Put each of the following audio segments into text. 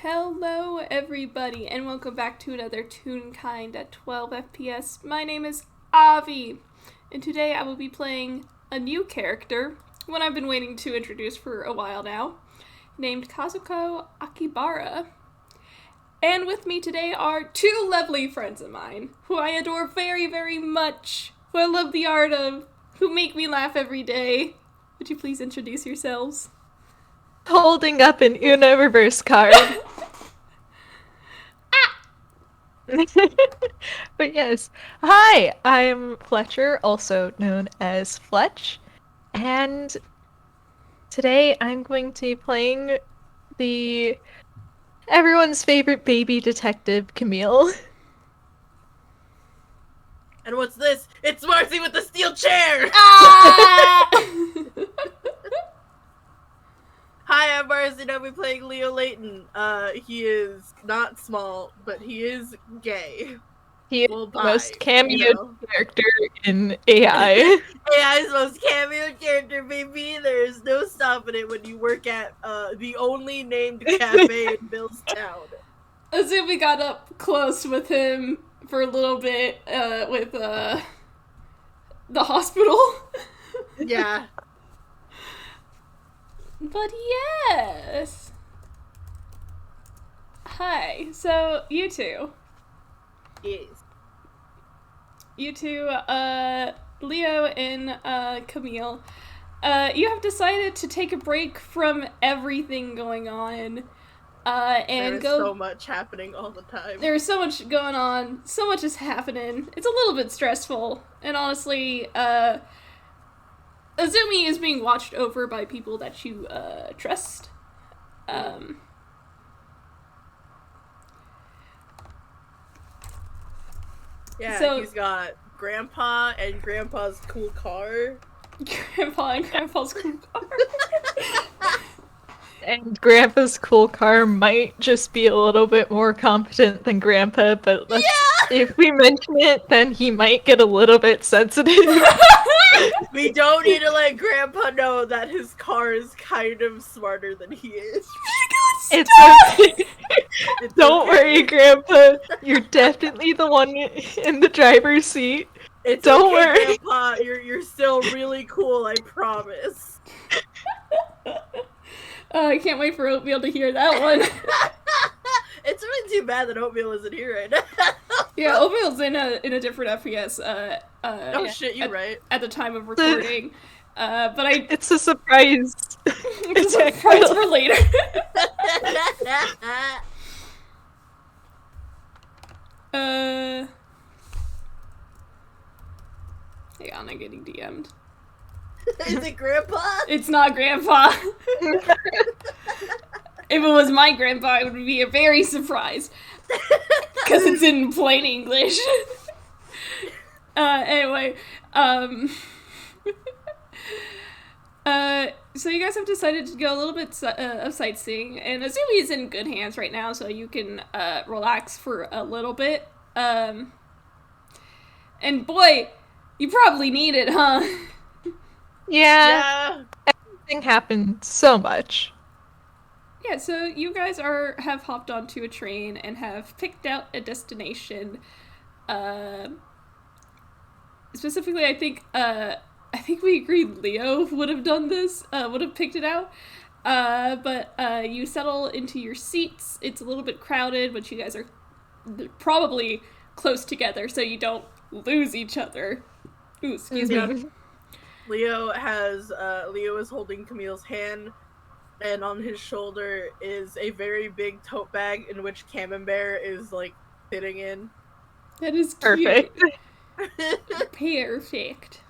Hello everybody and welcome back to another Toonkind at 12 FPS. My name is Avi and today I will be playing a new character, one I've been waiting to introduce for a while now, named Kazuko Akibara. And with me today are two lovely friends of mine, who I adore very, very much, who I love the art of, who make me laugh every day. Would you please introduce yourselves? Holding up an Uno reverse card. But yes. Hi, I'm Fletcher, also known as Fletch, and today I'm going to be playing the everyone's favorite baby detective, Camille. And what's this? It's Marzi with the steel chair! Ah! Hi, I'm Marzi and I'll be playing Layton. He is not small, but he is gay. He is Well, the most bi, cameo character in AI. AI's most cameo character, baby. There's no stopping it when you work at the only named cafe in Billstown. Assume we got up close with him for a little bit with the hospital. Yeah. But yes. Hi. So you two, Yes. Leo and Camille, you have decided to take a break from everything going on. And There's go. so much happening all the time. There's so much going on. So much is happening. It's a little bit stressful. And honestly, Azumi is being watched over by people that you trust. Yeah, so- he's got Grandpa and Grandpa's cool car. Grandpa and Grandpa's cool car. And Grandpa's cool car might just be a little bit more competent than Grandpa, but if we mention it, then he might get a little bit sensitive. We don't need to let Grandpa know that his car is kind of smarter than he is. It's okay. It's Don't okay. worry, Grandpa. You're definitely the one in the driver's seat. It's Don't okay, worry. Grandpa. You're still really cool, I promise. I can't wait for Oatmeal to hear that one. It's really too bad that Oatmeal isn't here right now. Yeah, Oatmeal's in a different FPS. Oh shit, you're right. At the time of recording. But It's a surprise. it's a surprise for later. Hang on, I'm getting DM'd. Is it Grandpa? It's not Grandpa. If it was my grandpa, it would be a very surprise. Because it's in plain English. Anyway, so you guys have decided to go a little bit of sightseeing, and Azumi is in good hands right now, so you can relax for a little bit. And boy, you probably need it, huh? Yeah, everything happened so much. Yeah, so you guys have hopped onto a train and have picked out a destination. Specifically, I think we agreed Leo would have done this, would have picked it out. But you settle into your seats. It's a little bit crowded, but you guys are probably close together, so you don't lose each other. Ooh, excuse me. Leo is holding Camille's hand, and on his shoulder is a very big tote bag in which Camembert is like sitting in. That is cute. Perfect. Perfect.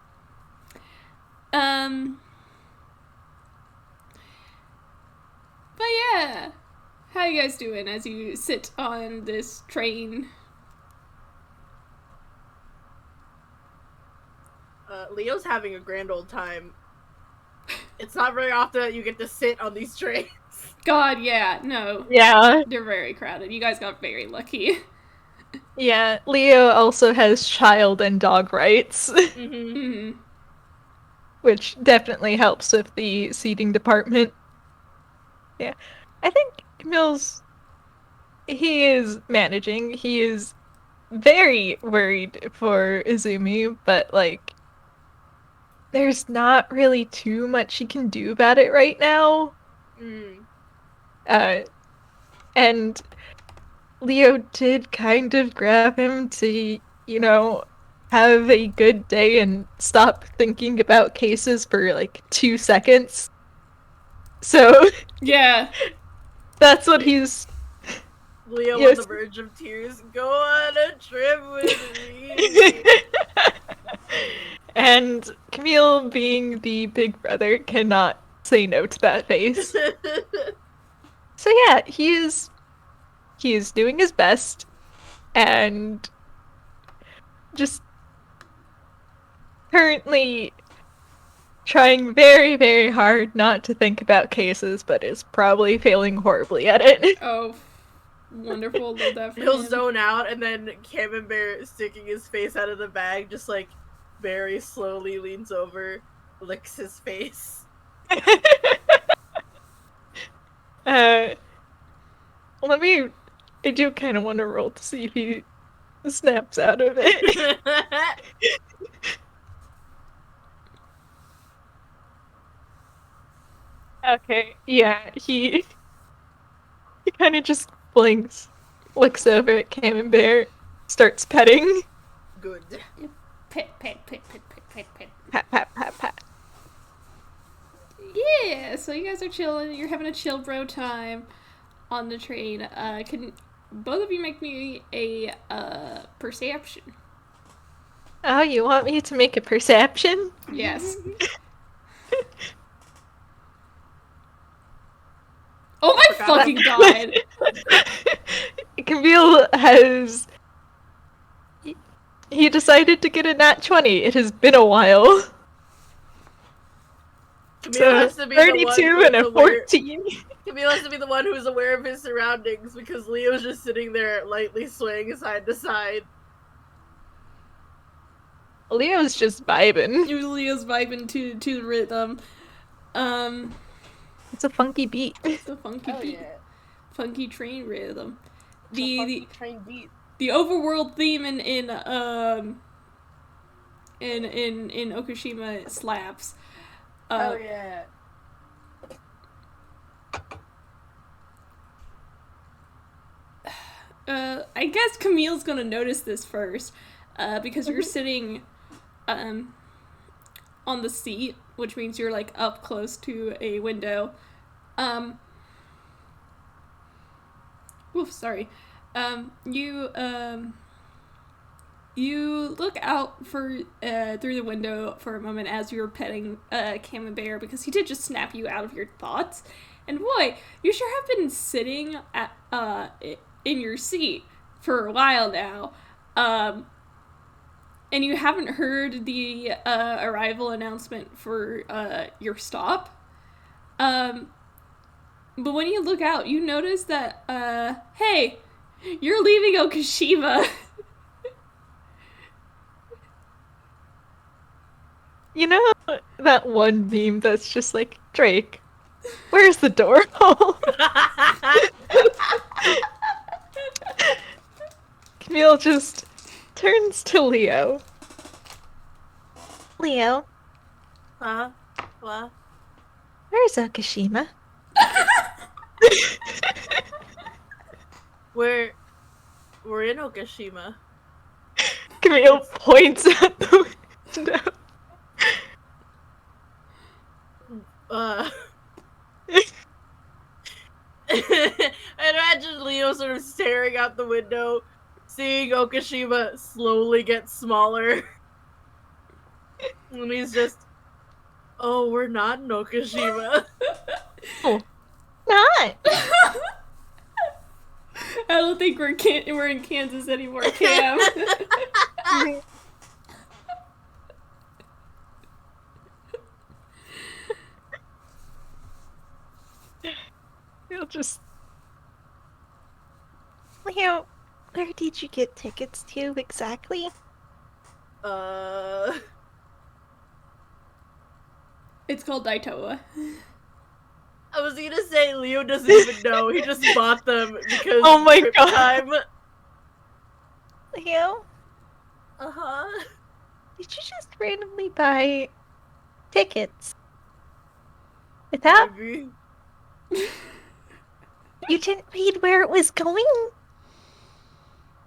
But yeah, how you guys doing as you sit on this train? Leo's having a grand old time. It's not very often that you get to sit on these trains. God, yeah, no. Yeah. They're very crowded. You guys got very lucky. Yeah, Leo also has child and dog rights, Mm-hmm. which definitely helps with the seating department. Yeah, I think Camille's he is managing. He is very worried for Izumi, but like there's not really too much he can do about it right now. Mm. And Leo did kind of grab him to, have a good day and stop thinking about cases for like 2 seconds. So Yeah. that's what he's. Leo Yes. on the verge of tears. Go on a trip with me. And Camille, being the big brother, cannot say no to that face. So yeah, he is doing his best and just currently trying very, very hard not to think about cases, but is probably failing horribly at it. Oh, wonderful. Love that for He'll him. zone out, and then Camembert, sticking his face out of the bag, just like very slowly leans over, licks his face. Let me. I do kind of want to roll to see if he snaps out of it. Okay, yeah, he kind of just blinks, looks over at Camembert, starts petting. Good. Pet, pet, pet, pet, pet, pet, pet. Pat, pat, pat, pat. Yeah, so you guys are chilling. You're having a chill bro time on the train. Can both of you make me a perception? Oh, you want me to make a perception? Yes. Oh my fucking god! Camille has. He decided to get a nat 20. It has been a while. Camille has to be the 32 one and a 14. Camille has to be the one who's aware of his surroundings, because Leo's just sitting there lightly swaying side to side. Leo's just vibing. Leo's vibing to the rhythm. It's a funky beat. It's a funky Oh beat. yeah. Funky train rhythm. It's a funky train beat. The overworld theme in Okashima slaps. Oh yeah. I guess Camille's gonna notice this first, because you're sitting, on the seat, which means you're like up close to a window. Oof, sorry. You look out for through the window for a moment as you're petting Camembert, because he did just snap you out of your thoughts. And boy, you sure have been sitting at in your seat for a while now. And you haven't heard the arrival announcement for your stop. But when you look out, you notice that hey, you're leaving Okashima. You know that one meme that's just like, Drake, where's the door hole? Camille just turns to Leo. Leo, Huh? What? where's Okashima? We're in Okashima. Camille points at the window. I imagine Leo sort of staring out the window, seeing Okashima slowly get smaller. And he's just, oh, we're not in Okashima. Oh, not. I don't think we're in Kansas anymore, Cam. He'll just. Leo, where did you get tickets to exactly? It's called Daitowa. I was gonna say Leo doesn't even know. He just bought them because Oh my trip God. time. Leo, Uh-huh. did you just randomly buy tickets? Without Maybe. you didn't read where it was going?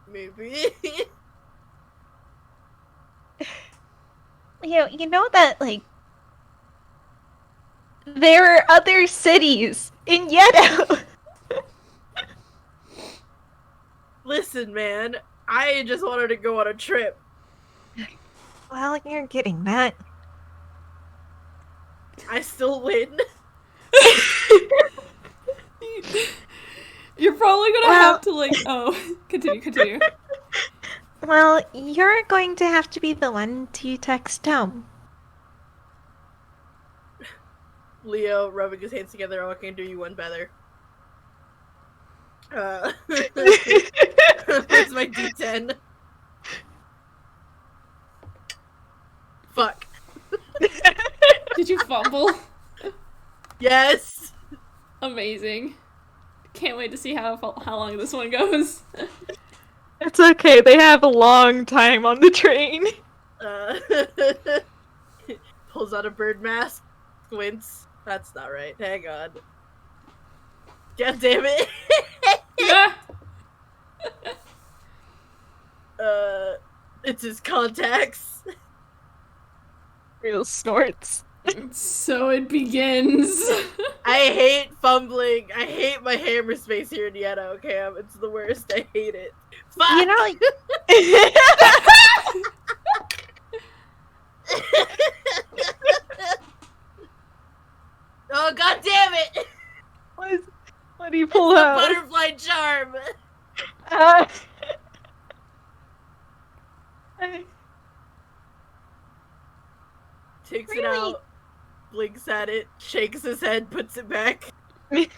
Maybe. Leo, you know that, like, there are other cities in Yedo. Listen, man. I just wanted to go on a trip. Well, you're getting that. I still win. You're probably gonna Well- have to, like, oh, continue. Well, you're going to have to be the one to text home. Leo rubbing his hands together. Oh, I can do you one better. Where's my D10? Fuck. Did you fumble? Yes. Amazing. Can't wait to see how long this one goes. It's okay, they have a long time on the train. Pulls out a bird mask. Squints. That's not right. Hang on. God damn it. Yeah. It's his contacts. Real snorts. So it begins. I hate fumbling. I hate my hammer space here in Yedo, Cam. It's the worst. I hate it. Fuck! You know, Oh, god damn it! what do you pull The out? butterfly charm! Uh, Takes it Really? out, blinks at it, shakes his head, puts it back. we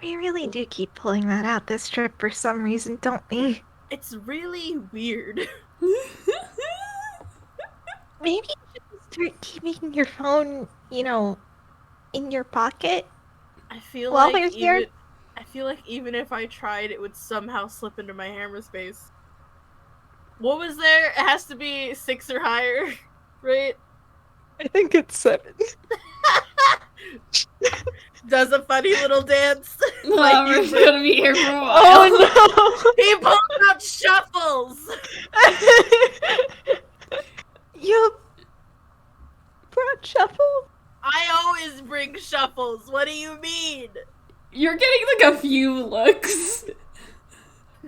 really do keep pulling that out this trip for some reason, don't we? It's really weird. Maybe you should start keeping your phone, in your pocket. I feel While like we're here- even if I tried, it would somehow slip into my hammer space. What was there? It has to be 6 or higher, right? I think it's 7. Does a funny little dance. Well, we're usually. gonna be here for a while. Oh He pulls out shuffles! no! You brought shuffle? I always bring shuffles. What do you mean? You're getting like a few looks.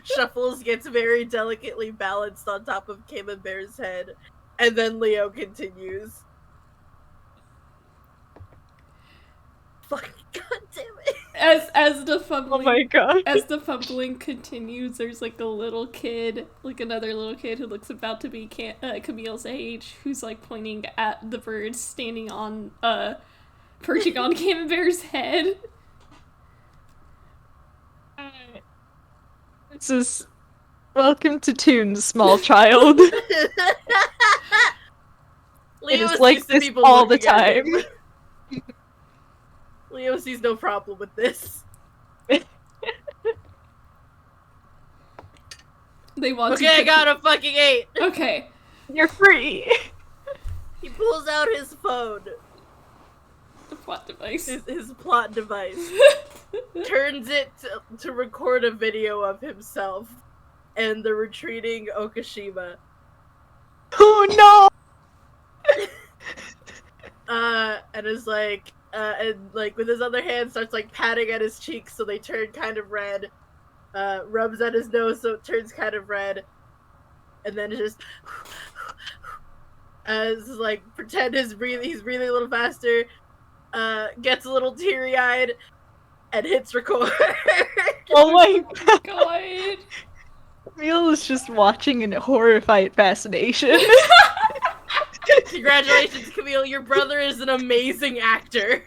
Shuffles gets very delicately balanced on top of Camembert's head, and then Leo continues. Fucking goddamn it! As the Oh fumbling my god. as the fumbling continues, there's like a little kid, like another little kid who looks about to be Camille's age, who's like pointing at the bird standing on perching on Camembert's head. This is Welcome to Toon's small child. It Leo is like sees the this people all the looking at him. time. Leo sees no problem with this. They want Okay, I got a fucking 8. Okay. You're free. He pulls out his phone, The plot device. his plot device, turns it to record a video of himself and the retreating Okashima. Oh And is like, and like with his other hand starts like patting at his cheeks so they turn kind of red. Rubs at his nose so it turns kind of red. And then just this is like pretend he's breathing a little faster. Gets a little teary-eyed and hits record. Oh my god. God. Camille is just watching in horrified fascination. Congratulations, Camille. Your brother is an amazing actor.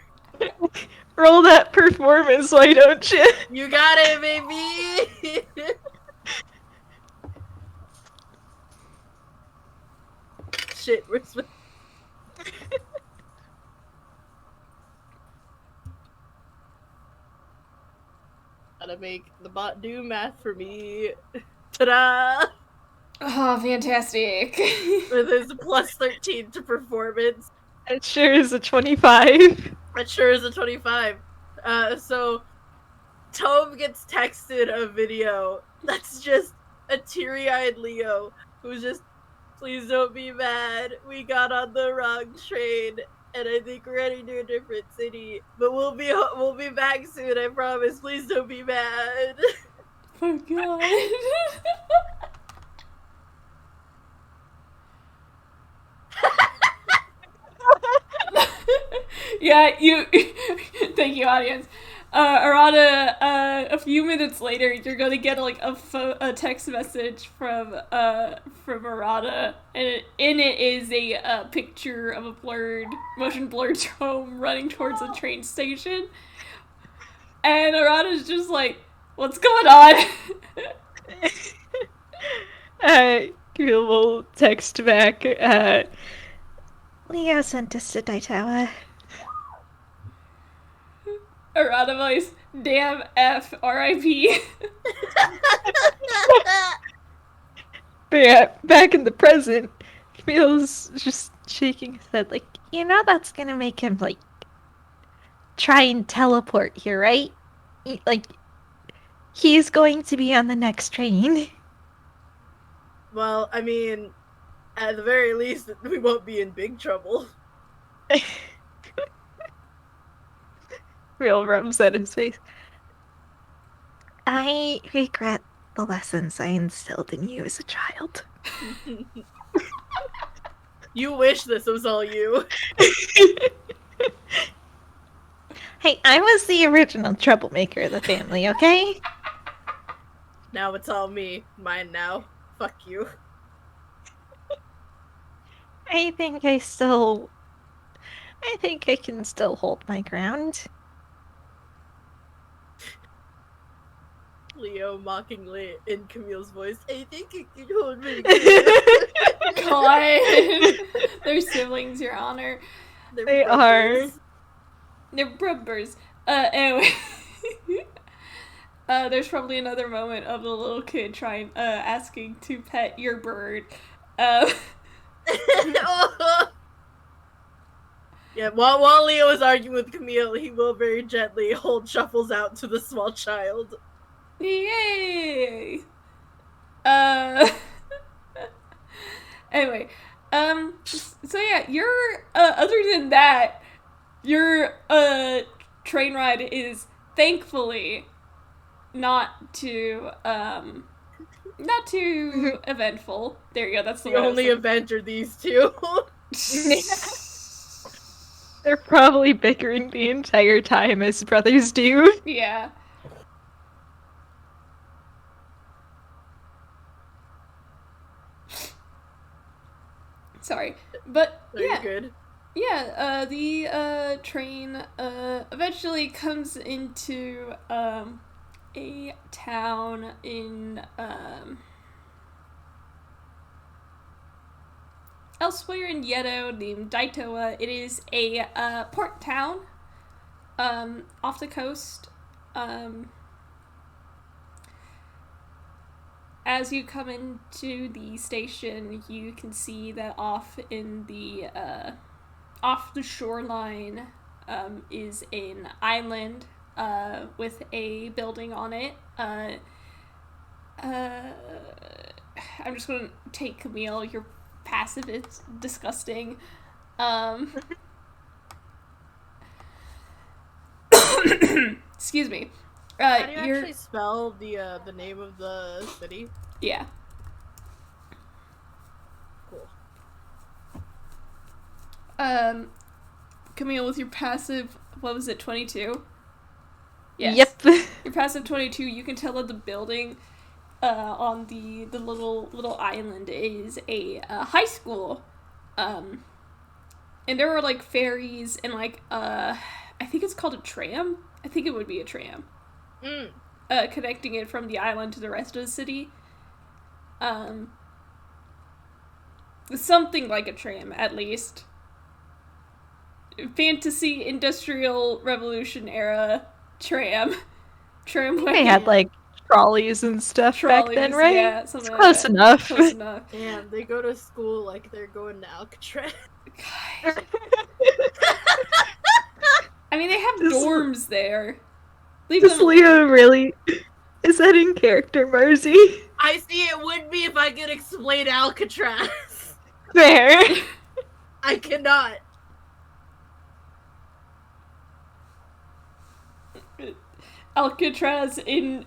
Roll that performance, why don't you? You got it, baby. Shit, where's my... make the bot do math for me. Ta-da! Oh, fantastic. With his plus 13 to performance. It sure is a 25. That sure is a 25. So Tome gets texted a video that's just a teary-eyed Leo who's just, please don't be mad. We got on the wrong train, and I think we're heading to a different city. But we'll be back soon, I promise. Please don't be mad. Oh god. Yeah, thank you, audience. Arata, a few minutes later, you're gonna get like a text message from Arata, and in it is a picture of a motion blurred Tome running towards a train station, and Arata's just like, "What's going on?" Camille will text back. Leo sent us to Daitowa. Arata voice, damn F, R.I.P. But yeah, back in the present, Camille's just shaking his head like, you know that's gonna make him, like, try and teleport here, right? Like, he's going to be on the next train. Well, I mean, at the very least, we won't be in big trouble. Real rubs at his face. I regret the lessons I instilled in you as a child. You wish this was all you. Hey, I was the original troublemaker of the family, okay? Now it's all me. Mine now. Fuck you. I think I can still hold my ground. Leo mockingly in Camille's voice. I think you can hold me. God. They're siblings, Your Honor. They are. They're brothers. Anyway. There's probably another moment of the little kid asking to pet your bird. Yeah, while Leo is arguing with Camille, he will very gently hold Shuffles out to the small child. Yay! Anyway, so yeah, other than that, your, train ride is thankfully not too eventful. There you go, that's the only event are these two. They're probably bickering the entire time, as brothers do. Yeah. Sorry, but yeah. Good. Yeah, the train eventually comes into a town in elsewhere in Yedo named Daitowa. It is a port town off the coast. As you come into the station, you can see that off the shoreline is an island with a building on it. I'm just going to take Camille. Your passive is disgusting. Excuse me. How do you actually spell the name of the city? Yeah. Cool. Camille, with your passive, what was it, 22? Yes. Yep. Your passive 22, you can tell that the building on the little island is a high school. And there were like ferries and like I think it's called a tram. I think it would be a tram. Connecting it from the island to the rest of the city. Something like a tram, at least. Fantasy Industrial Revolution era tram. Tramway. They had like trolleys and stuff back then, right? Yeah, It's something close like that. enough. Close enough. Damn, they go to school like they're going to Alcatraz. God. I mean, they have dorms there. Leave Does them Leo really? Is that in character, Marzi? I see it would be if I could explain Alcatraz. Fair. I cannot. Alcatraz in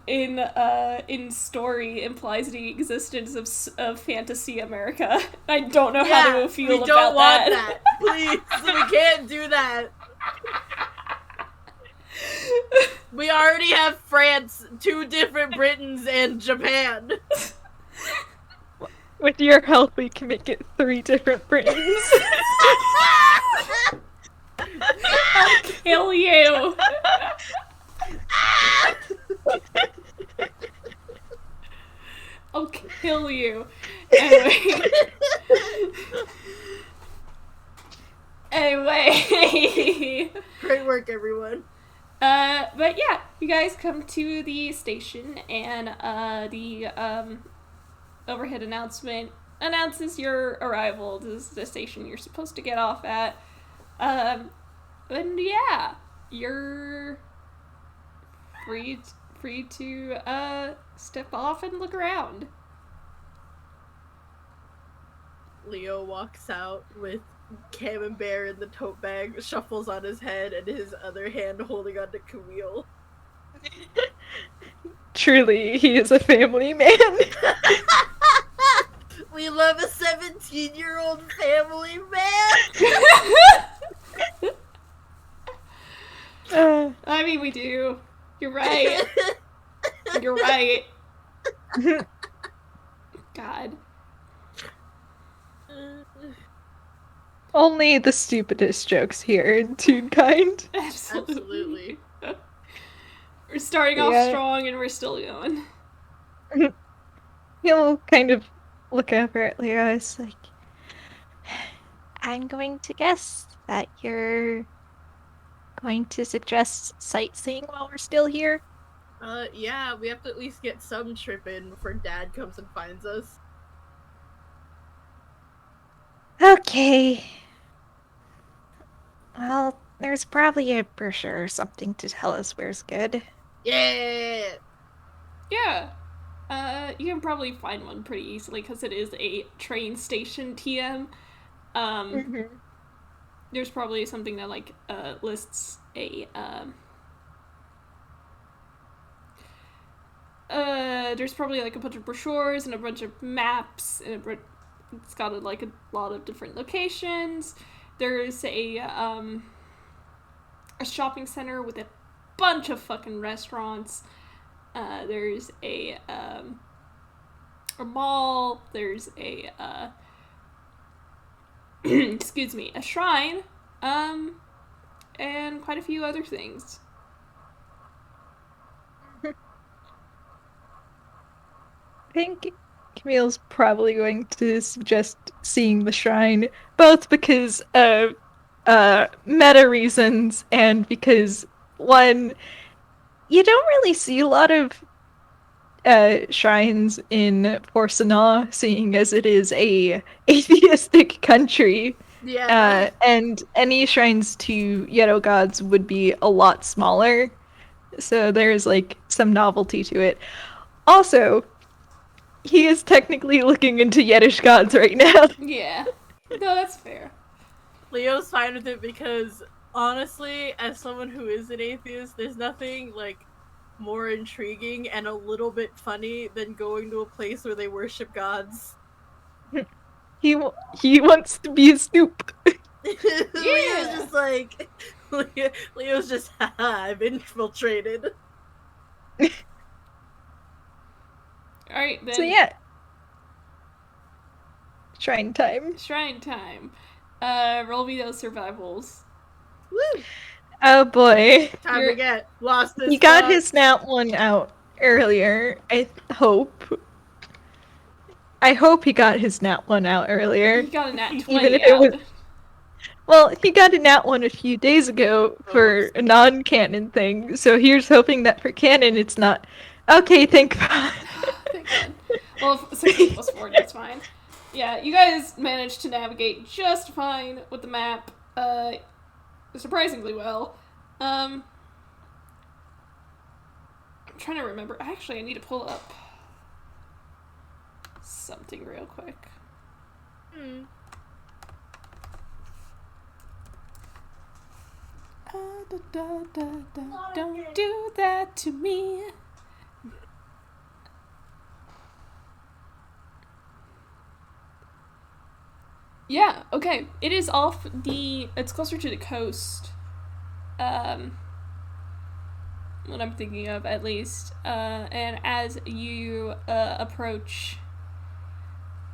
story implies the existence of fantasy America. I don't know how to feel we about don't want that. Please, we can't do that. We already have France, 2 different Britons, and Japan. With your help, we can make it 3 different Britons. I'll kill you. I'll kill you. Anyway. Great work, everyone. But yeah, you guys come to the station, and the overhead announcement announces your arrival. This is the station you're supposed to get off at. And yeah, you're free to step off and look around. Leo walks out with Camembert in the tote bag, shuffles on his head, and his other hand holding onto Camille. Truly, he is a family man. We love a 17-year-old family man! I mean, we do. You're right. You're right. God. Only the stupidest jokes here in Toonkind. Absolutely. We're starting off strong and we're still going. He'll kind of look over at Leo. It's like, I'm going to guess that you're going to suggest sightseeing while we're still here? Yeah, we have to at least get some trip in before Dad comes and finds us. Okay. Well, there's probably a brochure or something to tell us where's good. Yeah! Yeah. You can probably find one pretty easily because it is a train station TM. There's probably something that like lists a there's probably like a bunch of brochures and a bunch of maps, and it's got like a lot of different locations. There's a shopping center with a bunch of fucking restaurants. There's a mall. There's a excuse me, a shrine, and quite a few other things. I think Camille's probably going to suggest seeing the shrine, both because of meta reasons and because, one, you don't really see a lot of shrines in Forsanaa, seeing as it is a atheistic country. Yeah. And any shrines to Yedo gods would be a lot smaller, so there's like some novelty to it. Also, he is technically looking into Yiddish gods right now. Yeah. No, that's fair. Leo's fine with it because, honestly, as someone who is an atheist, there's nothing, like, more intriguing and a little bit funny than going to a place where they worship gods. He wants to be a snoop. Leo's just like... Leo's just, haha, I've infiltrated. Alright, then. So yeah. Shrine time. Shrine time. Roll me those survivals. Woo! Oh boy. Time to get lost this He got fuck. his nat one out earlier, I hope. I hope he got his nat one out earlier. You got a nat 20 Even if out. it was... Well, he got a nat one a few days ago for a non-canon thing, so here's hoping that for canon it's not. Okay, thank God. Thank God. Well, if 16 plus 4, that's fine. Yeah, you guys managed to navigate just fine with the map, surprisingly well. I'm trying to remember. Actually, I need to pull up something real quick. Don't do that to me. Yeah, okay. It is off it's closer to the coast. What I'm thinking of, at least. And as you approach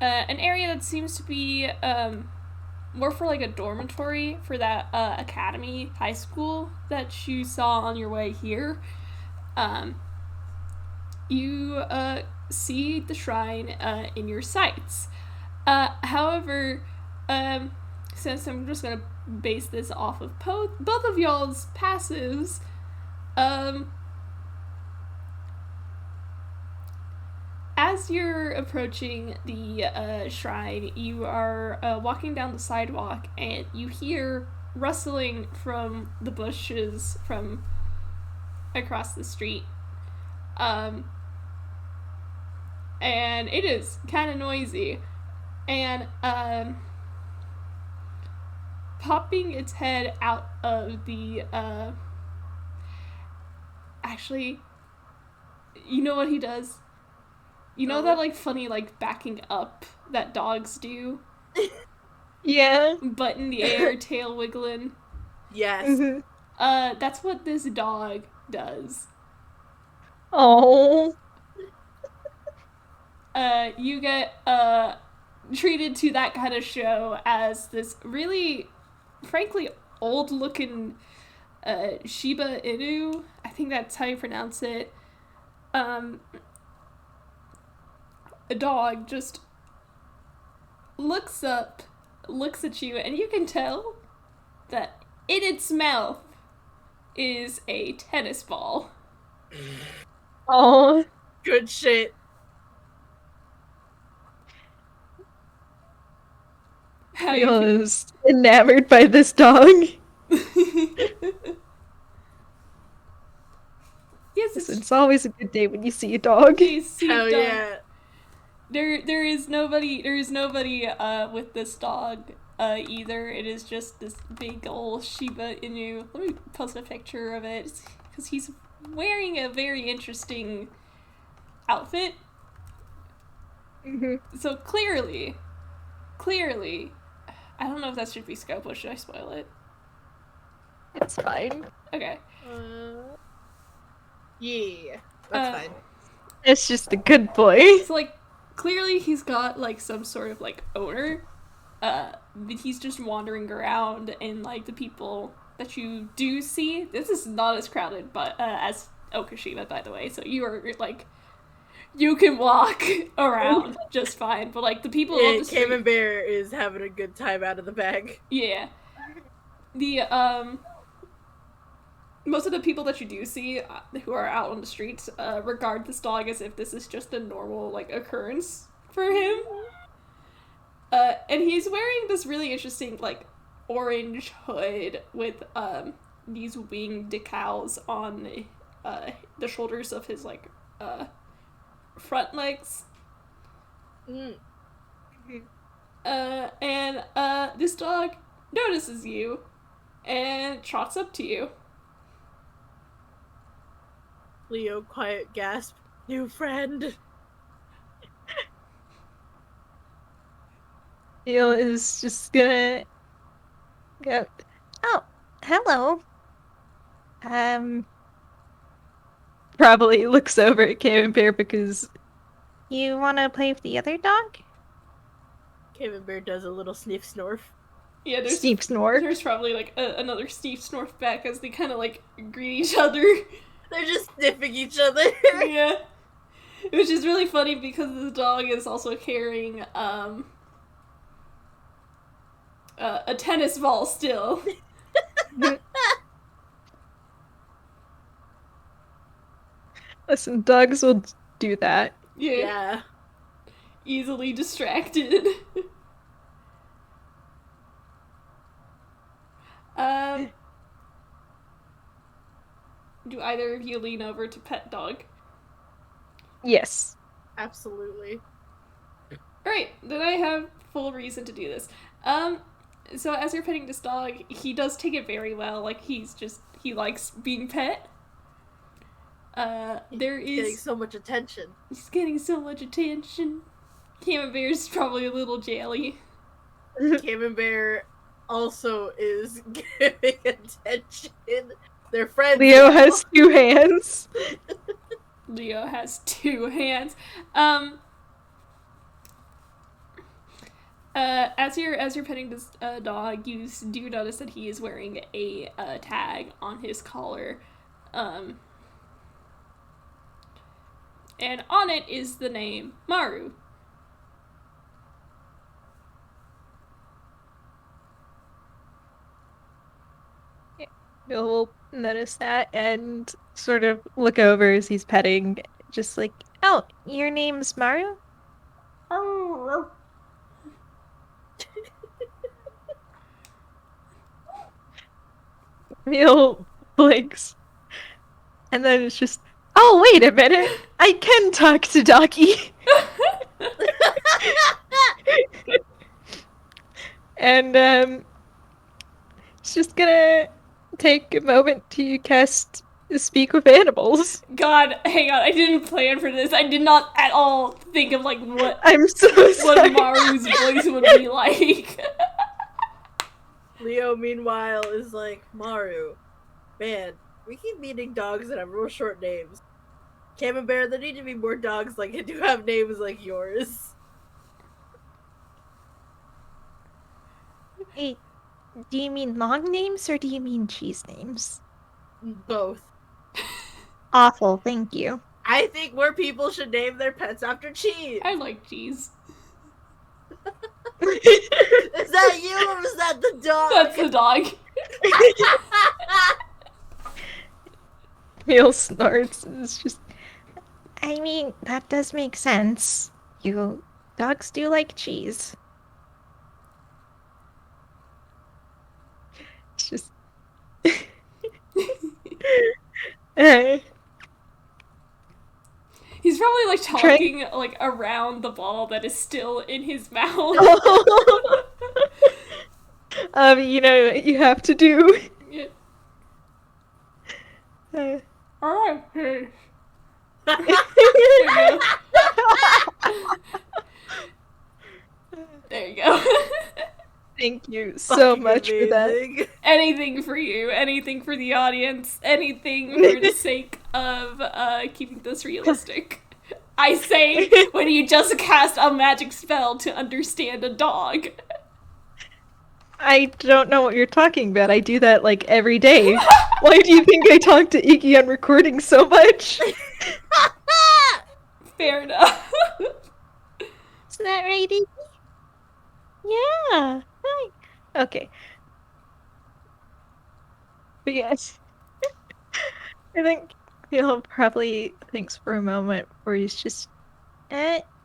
an area that seems to be more for like a dormitory for that academy high school that you saw on your way here, you see the shrine in your sights. However, since I'm just gonna base this off of both of y'all's passives, as you're approaching the shrine, you are walking down the sidewalk and you hear rustling from the bushes from across the street. And it is kind of noisy. And popping its head out of the actually, you know what he does? You know that, like, funny, like, backing up that dogs do? Yeah. Butt in the air, tail wiggling. Yes. Mm-hmm. That's what this dog does. Oh. You get, treated to that kind of show as this really, frankly, old-looking, Shiba Inu. I think that's how you pronounce it. A dog just looks up, looks at you, and you can tell that in its mouth is a tennis ball. Oh. Good shit. How He you is enamored by this dog. Yes, It's always a good day when you see a dog. you see Hell a dog. yeah. There is nobody with this dog either. It is just this big old Shiba Inu. Let me post a picture of it because he's wearing a very interesting outfit. Mm-hmm. So clearly, I don't know if that should be scope or should I spoil it? It's fine. Okay. Yeah. That's fine. It's just a good boy. So, like, clearly he's got, like, some sort of, like, owner, but he's just wandering around, and, like, the people that you do see, this is not as crowded, but, as Okashima, by the way, so you are, like, you can walk around just fine, but, like, the people on the street... Cave and Bear is having a good time out of the bag. Yeah. The, most of the people that you do see who are out on the streets regard this dog as if this is just a normal, like, occurrence for him. And he's wearing this really interesting, like, orange hood with these wing decals on the shoulders of his, like, front legs. And this dog notices you and trots up to you. Leo, quiet gasp. New friend. Leo is just gonna go, oh, hello. Probably looks over at Cave and Bear because you wanna play with the other dog? Cave and Bear does a little sniff snorf. Yeah, there's Steep snort. There's probably, like, another Steve Snorf back as they kind of, like, greet each other. They're just sniffing each other. Yeah. Which is really funny because the dog is also carrying, a tennis ball still. Listen, dogs will do that. Yeah. Easily distracted. Do either of you lean over to pet dog? Yes. Absolutely. Alright, then I have full reason to do this. So as you're petting this dog, he does take it very well. Like, he likes being pet. Getting so much attention. He's getting so much attention. Camembert's probably a little jelly. Camembert also is giving attention. They're friends. Leo has 2 hands. Leo has 2 hands. As you're petting this dog, you do notice that he is wearing a tag on his collar, and on it is the name Maru. You'll notice that and sort of look over as he's petting, just like, oh, your name's Maru? Oh. Camille blinks. And then it's just, oh, wait a minute. I can talk to Doggy. And, it's just gonna take a moment to cast Speak with Animals. God, hang on, I didn't plan for this. I did not at all think of, like, what I'm so sorry. what Maru's voice would be like. Leo, meanwhile, is like, Maru, man, we keep meeting dogs that have real short names. Camembert, there need to be more dogs like do have names like yours. Wait, do you mean long names or do you mean cheese names? Both. Awful, thank you. I think more people should name their pets after cheese. I like cheese. Is that you or is that the dog? That's the dog. Camille snorts. It's just, I mean, that does make sense. Dogs do like cheese. It's just... He's probably like talking like around the ball that is still in his mouth. You know what you have to do. Yeah. Alright. Hey. There you go. Thank you so much for that. Anything for you, anything for the audience, anything for the sake of keeping this realistic. I say when you just cast a magic spell to understand a dog. I don't know what you're talking about. I do that like every day. Why do you think I talk to Iki on recording so much? Fair enough. Isn't that right, Iki? Yeah. Hi. Okay. But yes. I think he'll probably thinks for a moment where he's just,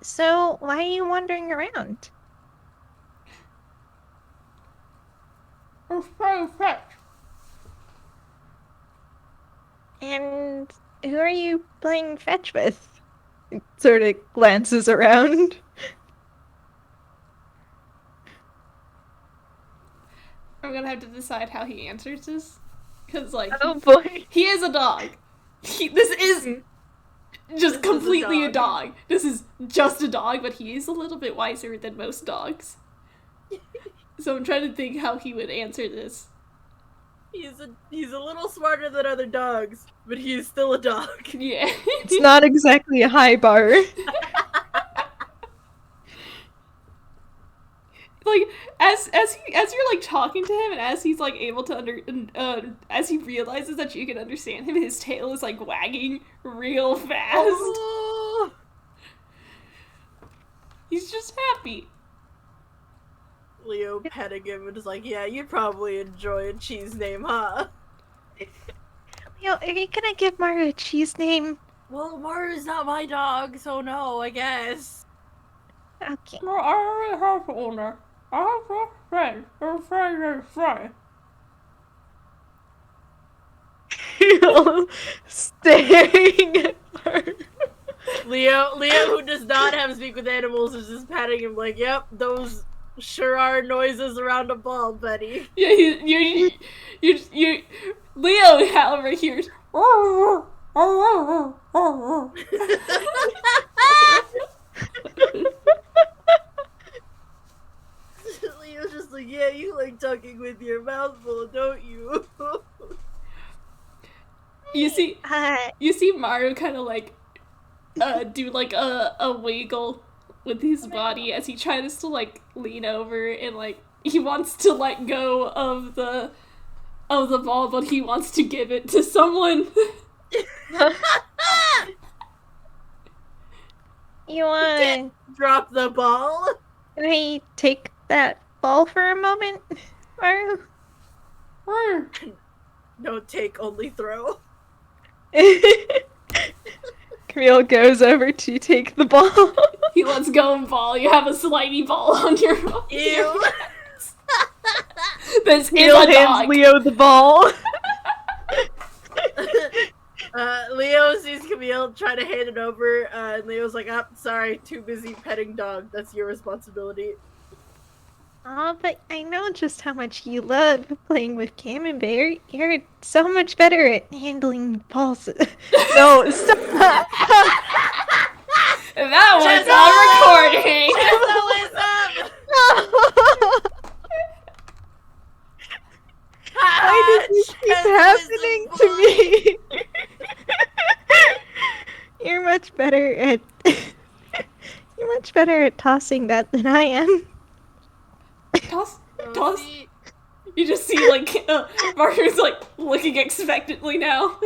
so why are you wandering around? It's playing Fletch. And who are you playing fetch with? He sort of glances around. I'm gonna have to decide how he answers this. Because, like, Oh boy. he is a dog. This is just completely a dog. This is just a dog, but he is a little bit wiser than most dogs. So I'm trying to think how he would answer this. He's a little smarter than other dogs, but he is still a dog. Yeah. It's not exactly a high bar. Like, as you're like talking to him, and as he's like able to as he realizes that you can understand him, his tail is like wagging real fast. Oh. He's just happy. Leo petting him and is like, yeah, you probably enjoy a cheese name, huh? Leo, are you gonna give Maru a cheese name? Well, Maru's not my dog, so no, I guess. Okay. No, I already have an owner. I have a friend. Her friend is friend. Staring at her. Leo, who does not have speak with animals, is just patting him like, yep, those sure are noises around a ball, buddy. Yeah, you Leo, however, hears. Leo's just like, yeah, you like talking with your mouth full, don't you? You see Maru kind of like do like a wiggle with his body as he tries to like lean over and like he wants to let go of the ball, but he wants to give it to someone. You want Drop the ball? Can I take that ball for a moment, Maru? No take, only throw. Camille goes over to take the ball. He lets go of ball. You have a slidey ball on your Ew. This is Camille a hands dog. Leo the ball. Leo sees Camille try to hand it over, and Leo's like, oh, sorry, too busy petting dog. That's your responsibility. Oh, but I know just how much you love playing with Camembert. You're so much better at handling balls. No, stop. That was on recording. Why does this keep happening to me? You're much better at tossing that than I am. Toss. You just see like Marco's like looking expectantly now.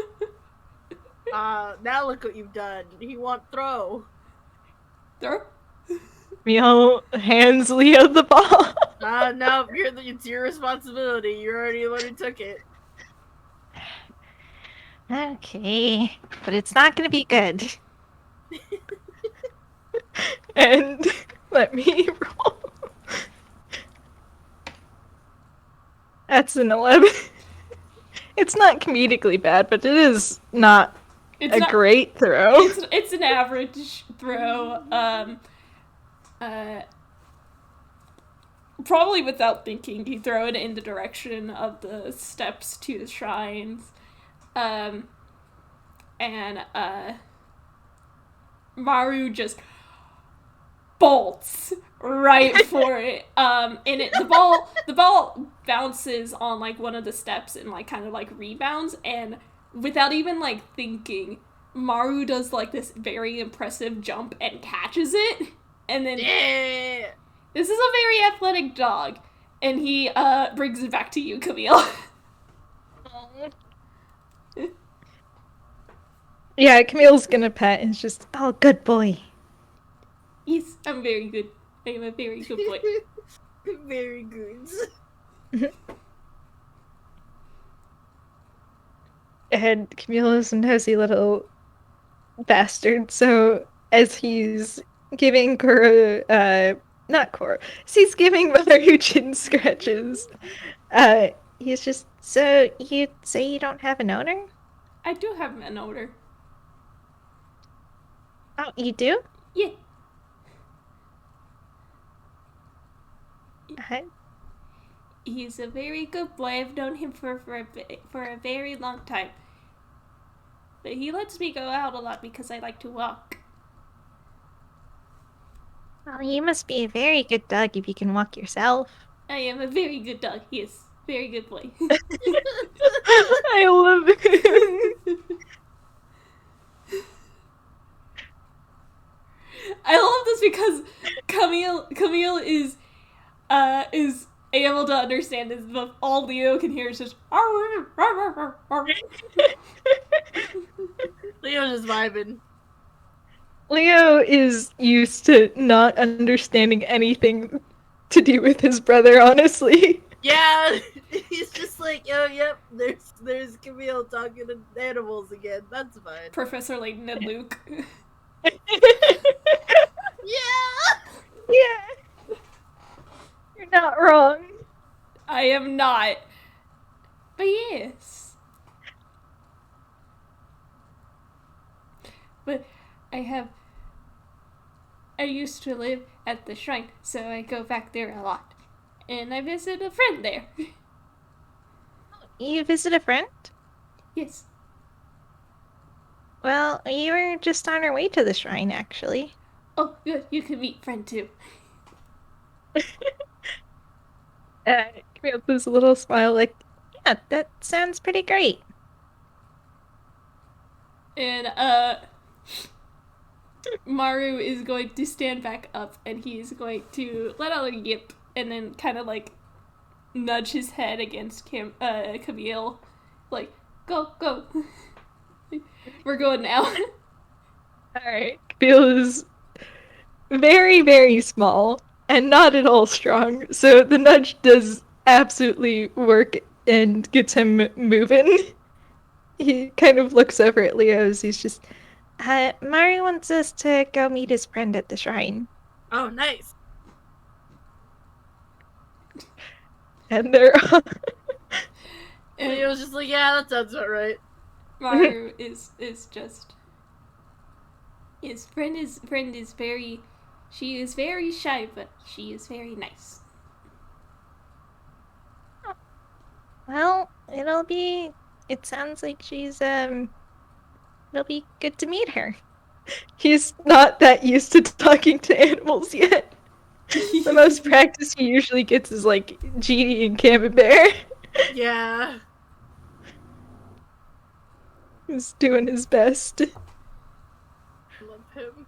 Now look what you've done. He won't throw. Throw. Mio hands Leo the ball. No, it's your responsibility. You're already the one who took it. Okay, but it's not gonna be good. And let me roll. That's an 11. It's not comedically bad, but it is not great throw. It's an average throw. Probably without thinking, you throw it in the direction of the steps to the shrines. Maru just bolts right for it. And the ball bounces on like one of the steps and like kind of like rebounds, and without even like thinking, Maru does like this very impressive jump and catches it, and then this is a very athletic dog, and he brings it back to you, Camille. Yeah, Camille's gonna pet and it's just, oh, good boy. Yes, I'm very good. I am a very good boy. Very good. And Camille is a nosy little bastard, so as he's giving as he's giving Maru chin scratches, he's just, so you say you don't have an owner? I do have an odor. Oh, you do? Yeah. He's a very good boy. I've known him for a very long time. But he lets me go out a lot because I like to walk. Well, you must be a very good dog if you can walk yourself. I am a very good dog. Yes, very good boy. I love it. I love this because Camille is able to understand this, but all Leo can hear is just Leo's just vibing. Leo is used to not understanding anything to do with his brother, honestly. Yeah, he's just like, oh, yep, there's Camille talking to animals again. That's fine. Professor Layton and Luke. Yeah! Yeah. You're not wrong. I am not. But yes. But I used to live at the shrine, so I go back there a lot. And I visit a friend there. You visit a friend? Yes. Well, you were just on our way to the shrine, actually. Oh, good. You can meet friend too. Camille does a little smile like, yeah, that sounds pretty great. And, Maru is going to stand back up and he's going to let out a yip and then kind of like nudge his head against Camille. Like, go. We're going now. Alright. Camille is very, very small and not at all strong, so the nudge does absolutely work and gets him moving. He kind of looks over at Leo as he's just, Maru wants us to go meet his friend at the shrine. Oh, nice. And they're And he was just like, yeah, that sounds about right. Maru is just his friend is very, she is very shy, but she is very nice. Well, it sounds like it'll be good to meet her. He's not that used to talking to animals yet. The most practice he usually gets is like Genie and Camembert. Yeah. He's doing his best. Love him.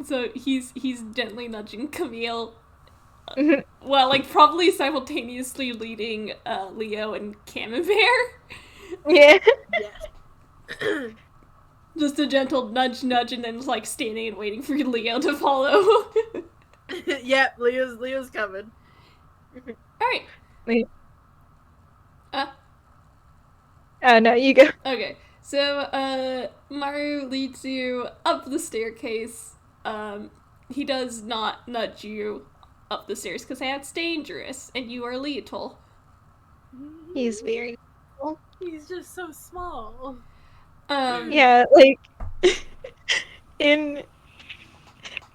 So he's gently nudging Camille. Well, like probably simultaneously leading Leo and Camembert. Yeah. Yes. Just a gentle nudge, and then just like standing and waiting for Leo to follow. Yep, Leo's coming. All right. Wait. No, you go. Okay. So Maru leads you up the staircase. He does not nudge you up the stairs because that's dangerous, and you are little. He's very He's just so small. Yeah, like in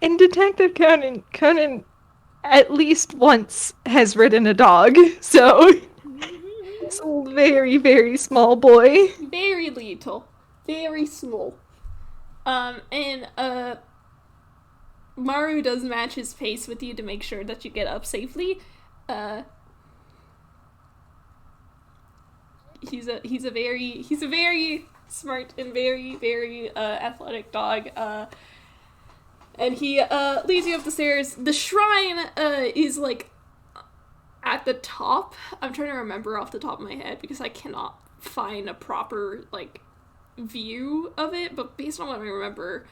Detective Conan at least once has ridden a dog, so it's a very, very small boy. Very little. Very small. And Maru does match his pace with you to make sure that you get up safely. He's a very smart and very, very athletic dog. And he leads you up the stairs. The shrine is like at the top. I'm trying to remember off the top of my head because I cannot find a proper like view of it, but based on what I remember,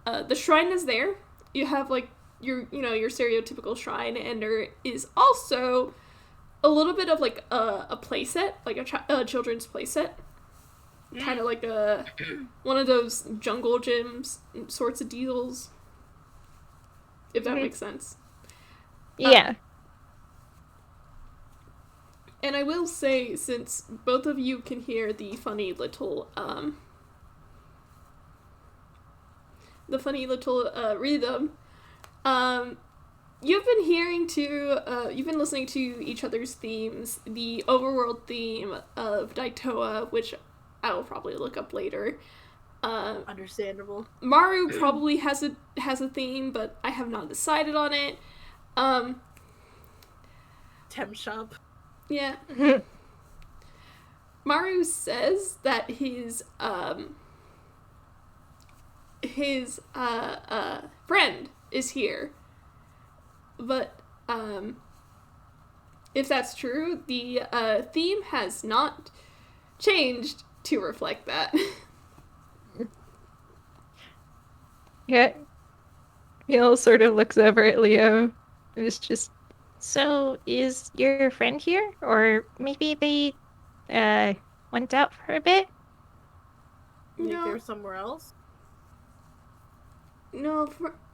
the shrine is there. You have like your stereotypical shrine, and there is also a little bit of like a playset, like a children's playset, kind of like one of those jungle gyms sorts of deals, if that makes sense. Yeah. And I will say, since both of you can hear the funny little rhythm, you've been listening to each other's themes. The overworld theme of Daitowa, which I will probably look up later. Understandable. Maru probably has a theme, but I have not decided on it. Temp shop. Yeah. Maru says that his friend is here. But if that's true, the theme has not changed to reflect that. Yeah. Neil sort of looks over at Leo and is just So, is your friend here? Or maybe they, went out for a bit? Maybe No. they're somewhere else? No,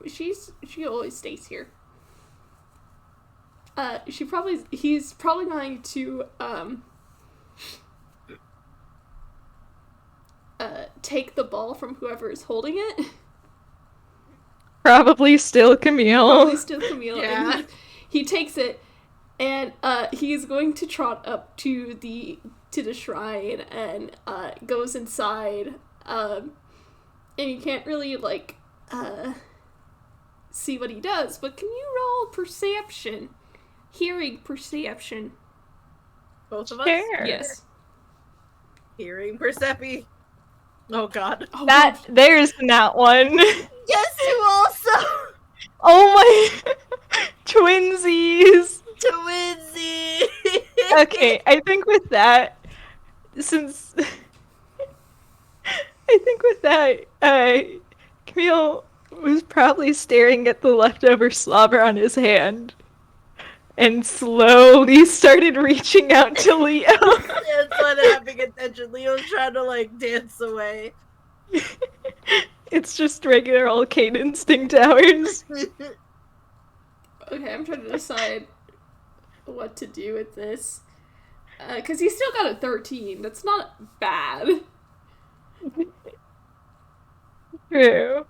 she always stays here. He's probably going to take the ball from whoever is holding it. Probably still Camille. Probably still Camille. Yeah. And he takes it, and he's going to trot up to the shrine and goes inside. And you can't really see what he does, but can you roll perception? Hearing perception. Both of us? Sure. Yes. Hearing Persepi. Oh god. Oh, That, God. there's not one. Yes, you also! Oh my... Twinsies! Twinsy! Okay, I think with that, since... I think with that, Camille was probably staring at the leftover slobber on his hand, and slowly started reaching out to Leo. It's not having attention. Leo's trying to, dance away. It's just regular old Kate instinct hours. Okay, I'm trying to decide what to do with this. Because he's still got a 13. That's not bad. True.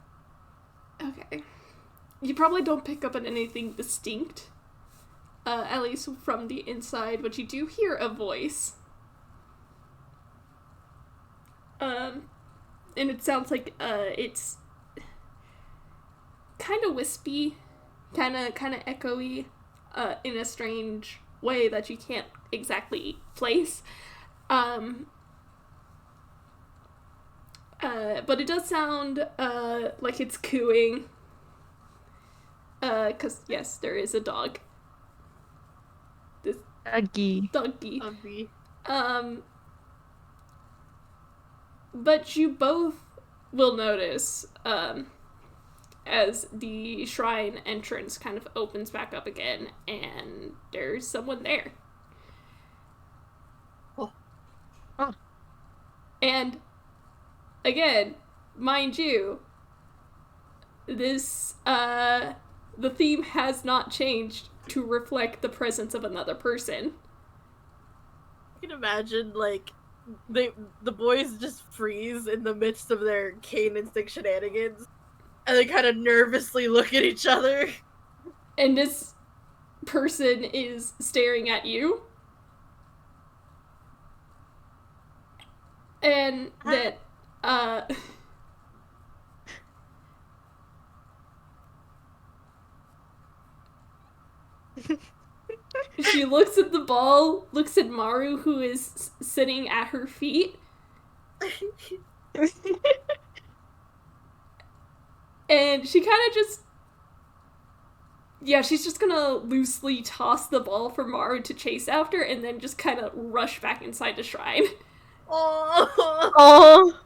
Okay. You probably don't pick up on anything distinct. At least from the inside, but you do hear a voice. And it sounds like, it's kind of wispy, kind of echoey, in a strange way that you can't exactly place. But it does sound, like it's cooing. 'Cause, yes, there is a dog. This Doggy. doggy. Ugly. But you both will notice, as the shrine entrance kind of opens back up again, and there's someone there. Oh. Oh. And, again, mind you, this, the theme has not changed to reflect the presence of another person. I can imagine, the boys just freeze in the midst of their Kane instinct shenanigans, and they kind of nervously look at each other. And this person is staring at you. And that, she looks at the ball, looks at Maru, who is sitting at her feet, and she kind of just... Yeah, she's just gonna loosely toss the ball for Maru to chase after, and then just kind of rush back inside the shrine. Oh. Oh.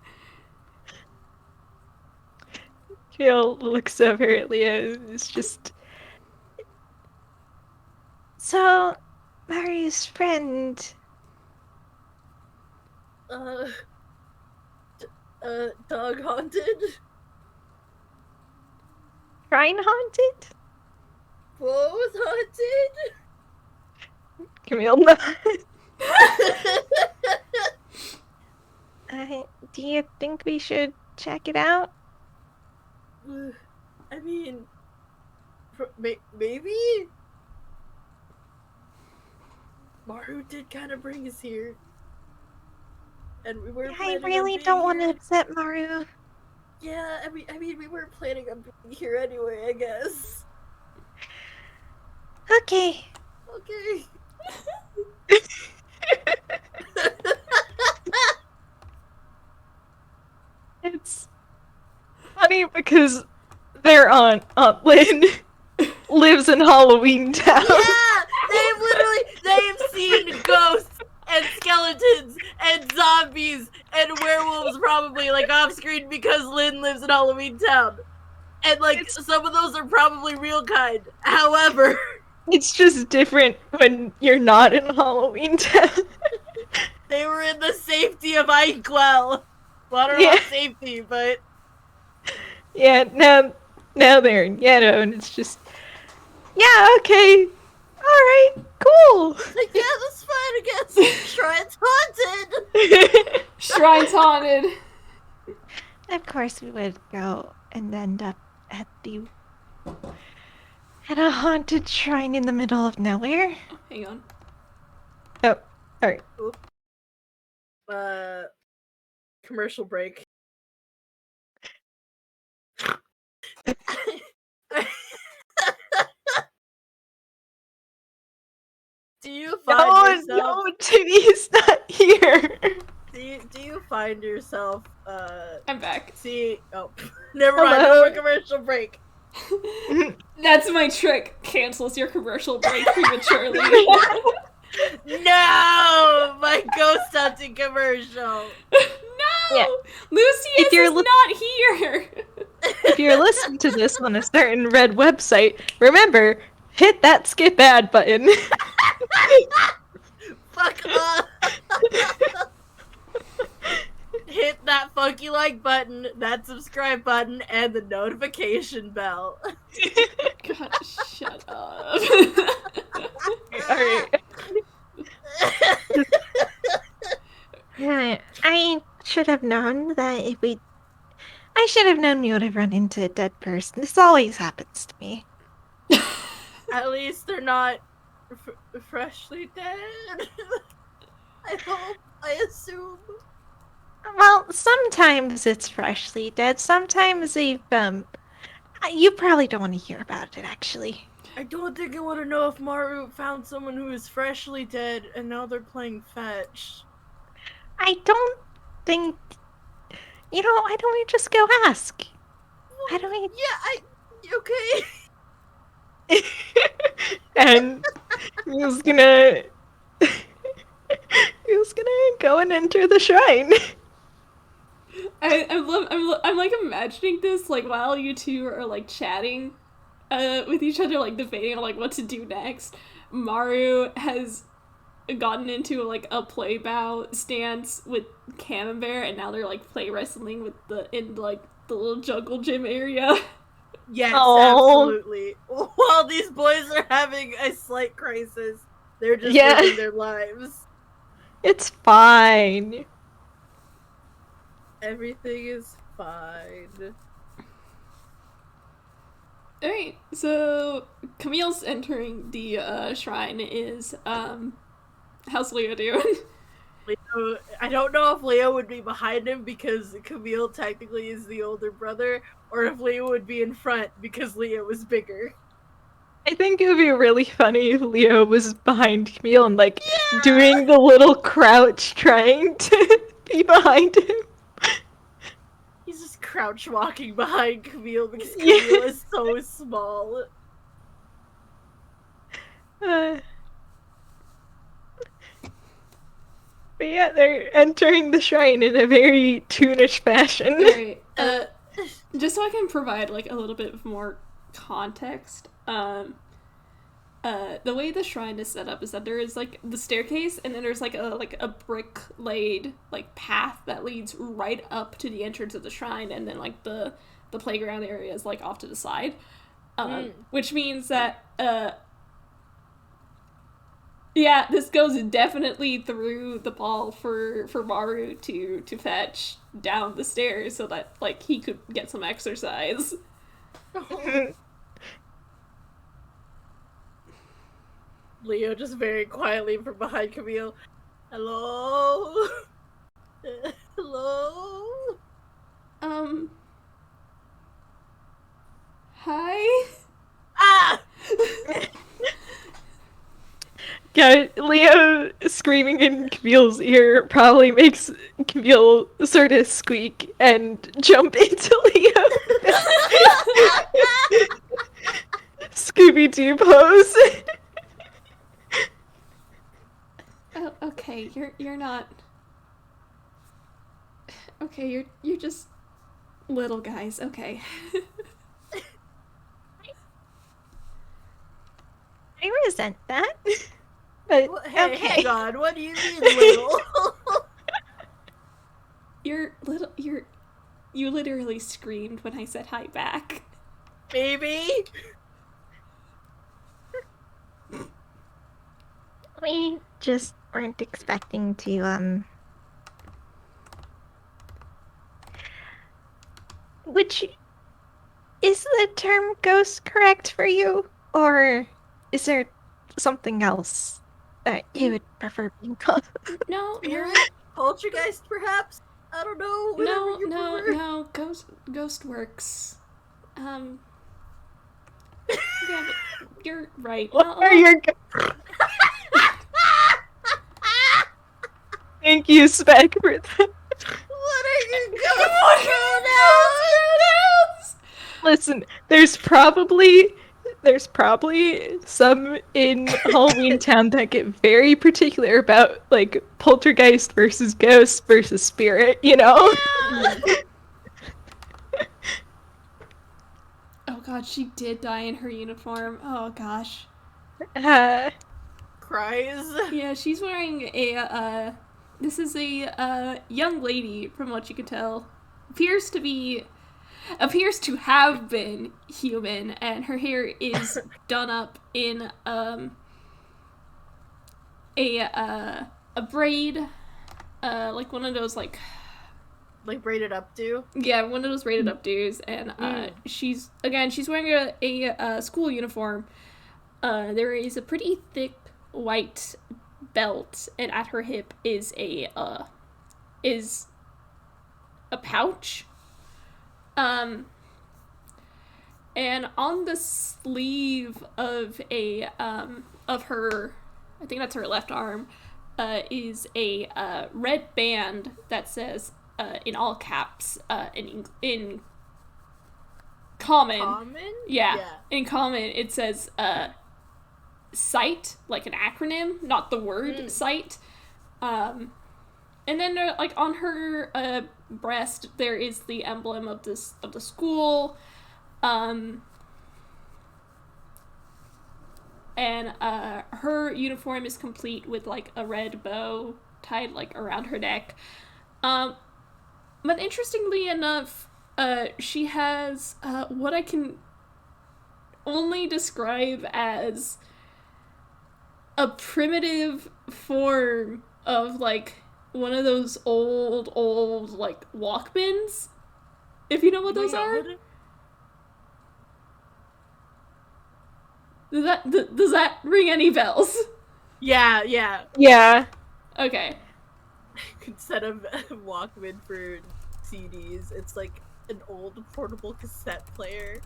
Camille looks over at Leo. It's just... So, Maru's friend... Dog haunted? Shrine haunted? What was haunted? Camille, no. Do you think we should check it out? I mean, maybe? Maru did kind of bring us here. And we weren't I planning on really being don't want to here. upset Maru. Yeah, I mean, we weren't planning on being here anyway, I guess. Okay. Okay. It's funny because their Aunt Lynn lives in Halloween Town. Yeah! They've seen ghosts and skeletons and zombies and werewolves probably off screen because Lynn lives in Halloween Town. And some of those are probably real kind. However, It's just different when you're not in Halloween Town. They were in the safety of Inkwell. Well, I don't know Yeah. about safety, but Yeah, now they're in Yedo, and it's just, yeah, okay, alright, cool. like, yeah, that's fine, I guess. Shrine's haunted. Shrine's haunted. Of course we would go and end up at a haunted shrine in the middle of nowhere. Hang on. Oh, alright. Commercial break. Do you find yourself? No, Timmy's not here. Do you find yourself? I'm back. Never mind. No more commercial break. That's my trick. Cancels your commercial break prematurely. No, my ghost hunting commercial. No, Yeah. Lucius is not here. If you're listening to this on a certain red website, remember, hit that skip ad button. Fuck off. Hit that funky like button, that subscribe button, and the notification bell. God, shut up. Alright. I should have known that I should have known you would have run into a dead person. This always happens to me. At least they're not freshly dead. I hope. I assume. Well, sometimes it's freshly dead. Sometimes they've, you probably don't want to hear about it, actually. I don't think I want to know if Maru found someone who is freshly dead and now they're playing fetch. I don't think... why don't we just go ask? Why don't we... Yeah, okay. And he's gonna go and enter the shrine. I'm like imagining this like while you two are like chatting with each other, like debating on like what to do next. Maru has gotten into like a play bow stance with Camembert, and now they're like play wrestling in the little jungle gym area. Yes, absolutely. While these boys are having a slight crisis, they're just living their lives. It's fine. Everything is fine. Alright, so Camille's entering the shrine. How's Leo doing? Leo, I don't know if Leo would be behind him because Camille technically is the older brother, or if Leo would be in front because Leo was bigger. I think it would be really funny if Leo was behind Camille and doing the little crouch trying to be behind him. He's just crouch walking behind Camille because Camille is so small. But yeah, they're entering the shrine in a very toonish fashion. Alright, just so I can provide like a little bit of more context, the way the shrine is set up is that there is like the staircase, and then there's like a brick laid like path that leads right up to the entrance of the shrine, and then like the playground area is like off to the side, which means that yeah, this goes definitely through the ball for Maru to fetch down the stairs so that like he could get some exercise. Leo just very quietly from behind Camille. Hello? Hello? Hi? Ah! Yeah, Leo screaming in Camille's ear probably makes Camille sort of squeak and jump into Leo. Scooby-Doo pose. Oh, okay, you're not. Okay, you're just little guys. Okay. I resent that. But Well, hey, okay. hang on. What do you mean, little? You literally screamed when I said hi back. Maybe. We just weren't expecting to, Which is the term ghost correct for you? Or is there something else that you would prefer being called? No, Spirit? Poltergeist, perhaps? I don't know. Whatever you prefer. no. Ghost works. Yeah, but you're right. What are your Thank you, Spec, for that. What are your ghost pronouns? Listen, there's probably some in Halloween Town that get very particular about like poltergeist versus ghost versus spirit, you know? Yeah. Oh god, she did die in her uniform. Oh gosh. Cries. Yeah, she's wearing a this is a young lady from what you can tell. Appears to have been human, and her hair is done up in a braid, like one of those like braided up do. Yeah, one of those braided up do's, and she's wearing a school uniform. There is a pretty thick white belt, and at her hip is a pouch. And on the sleeve of of her, I think that's her left arm, is a red band that says in all caps in common. Yeah. In common it says sight, like an acronym, not the word sight. And then like on her breast there is the emblem of the school. And her uniform is complete with like a red bow tied like around her neck. But interestingly enough, she has what I can only describe as a primitive form of like one of those old like Walkmans, if you know what those are. Does that ring any bells? Yeah. Okay. Instead of Walkman for CDs, it's like an old portable cassette player.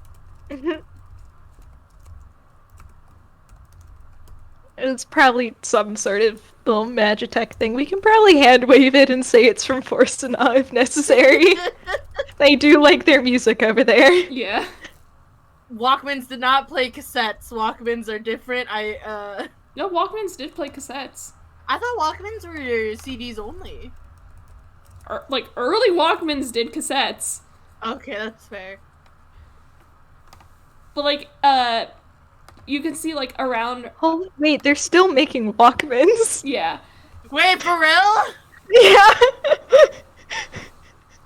It's probably some sort of little Magitech thing. We can probably hand wave it and say it's from Force to Not if necessary. They do like their music over there. Yeah. Walkmans did not play cassettes. Walkmans are different. No, Walkmans did play cassettes. I thought Walkmans were CDs only. Like, early Walkmans did cassettes. Okay, that's fair. But, like, you can see, like, around... Oh, wait, they're still making Walkmans? Yeah. Wait, for real? Yeah!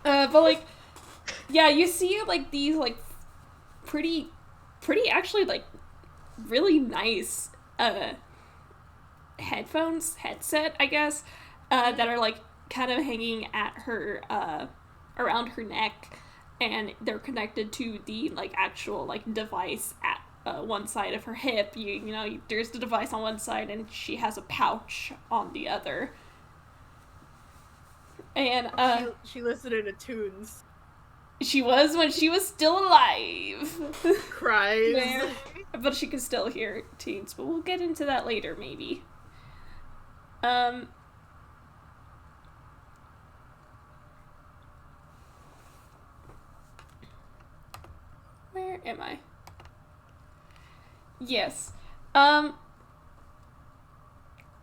But, like, yeah, you see, like, these, like, pretty actually, like, really nice, headset, I guess, that are, like, kind of hanging at her, around her neck, and they're connected to the, like, actual, like, device at one side of her hip. You know, there's the device on one side, and she has a pouch on the other. And, She listened to tunes. She was when she was still alive. Cries. But she can still hear tunes, but we'll get into that later, maybe. Where am I? Yes. But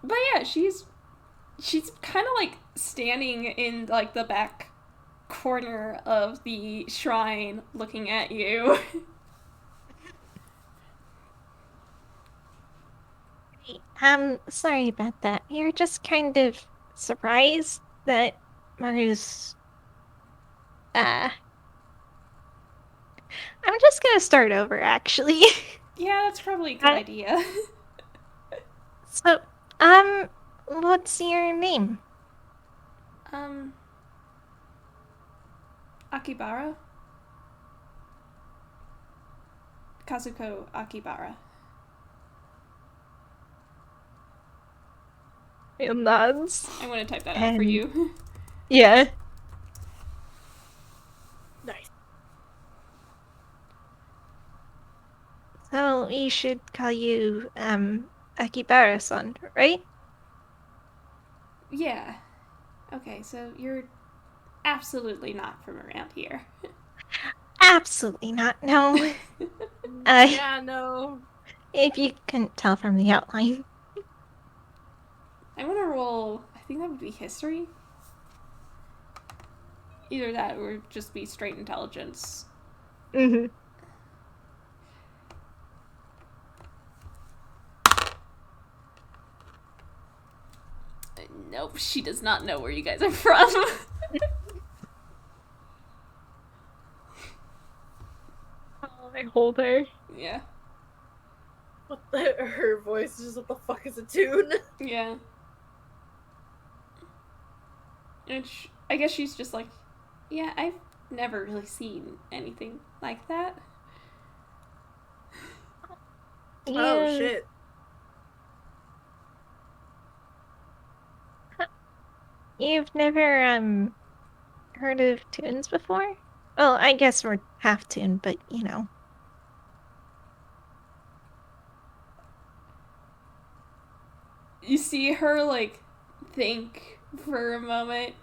yeah, she's kind of like standing in like the back corner of the shrine looking at you. Sorry about that. We were just kind of surprised that Maru's, I'm just gonna start over, actually. Yeah, that's probably a good idea. So, what's your name? Akibara? Kazuko Akibara. He nods. I'm gonna type that out for you. Yeah. Nice. So, we should call you, Akibara-san, right? Yeah. Okay, so you're absolutely not from around here. Absolutely not, no. Yeah, no. If you couldn't tell from the outline. I want to roll, I think that would be history. Either that or just be straight intelligence. Mm-hmm. Nope, she does not know where you guys are from. Oh, I hold her. Yeah. Her voice is just, what the fuck is a tune? Yeah. And I guess she's just like, yeah, I've never really seen anything like that. Oh, shit. You've never, heard of tunes before? Well, I guess we're half tuned, but you know. You see her, like, think for a moment,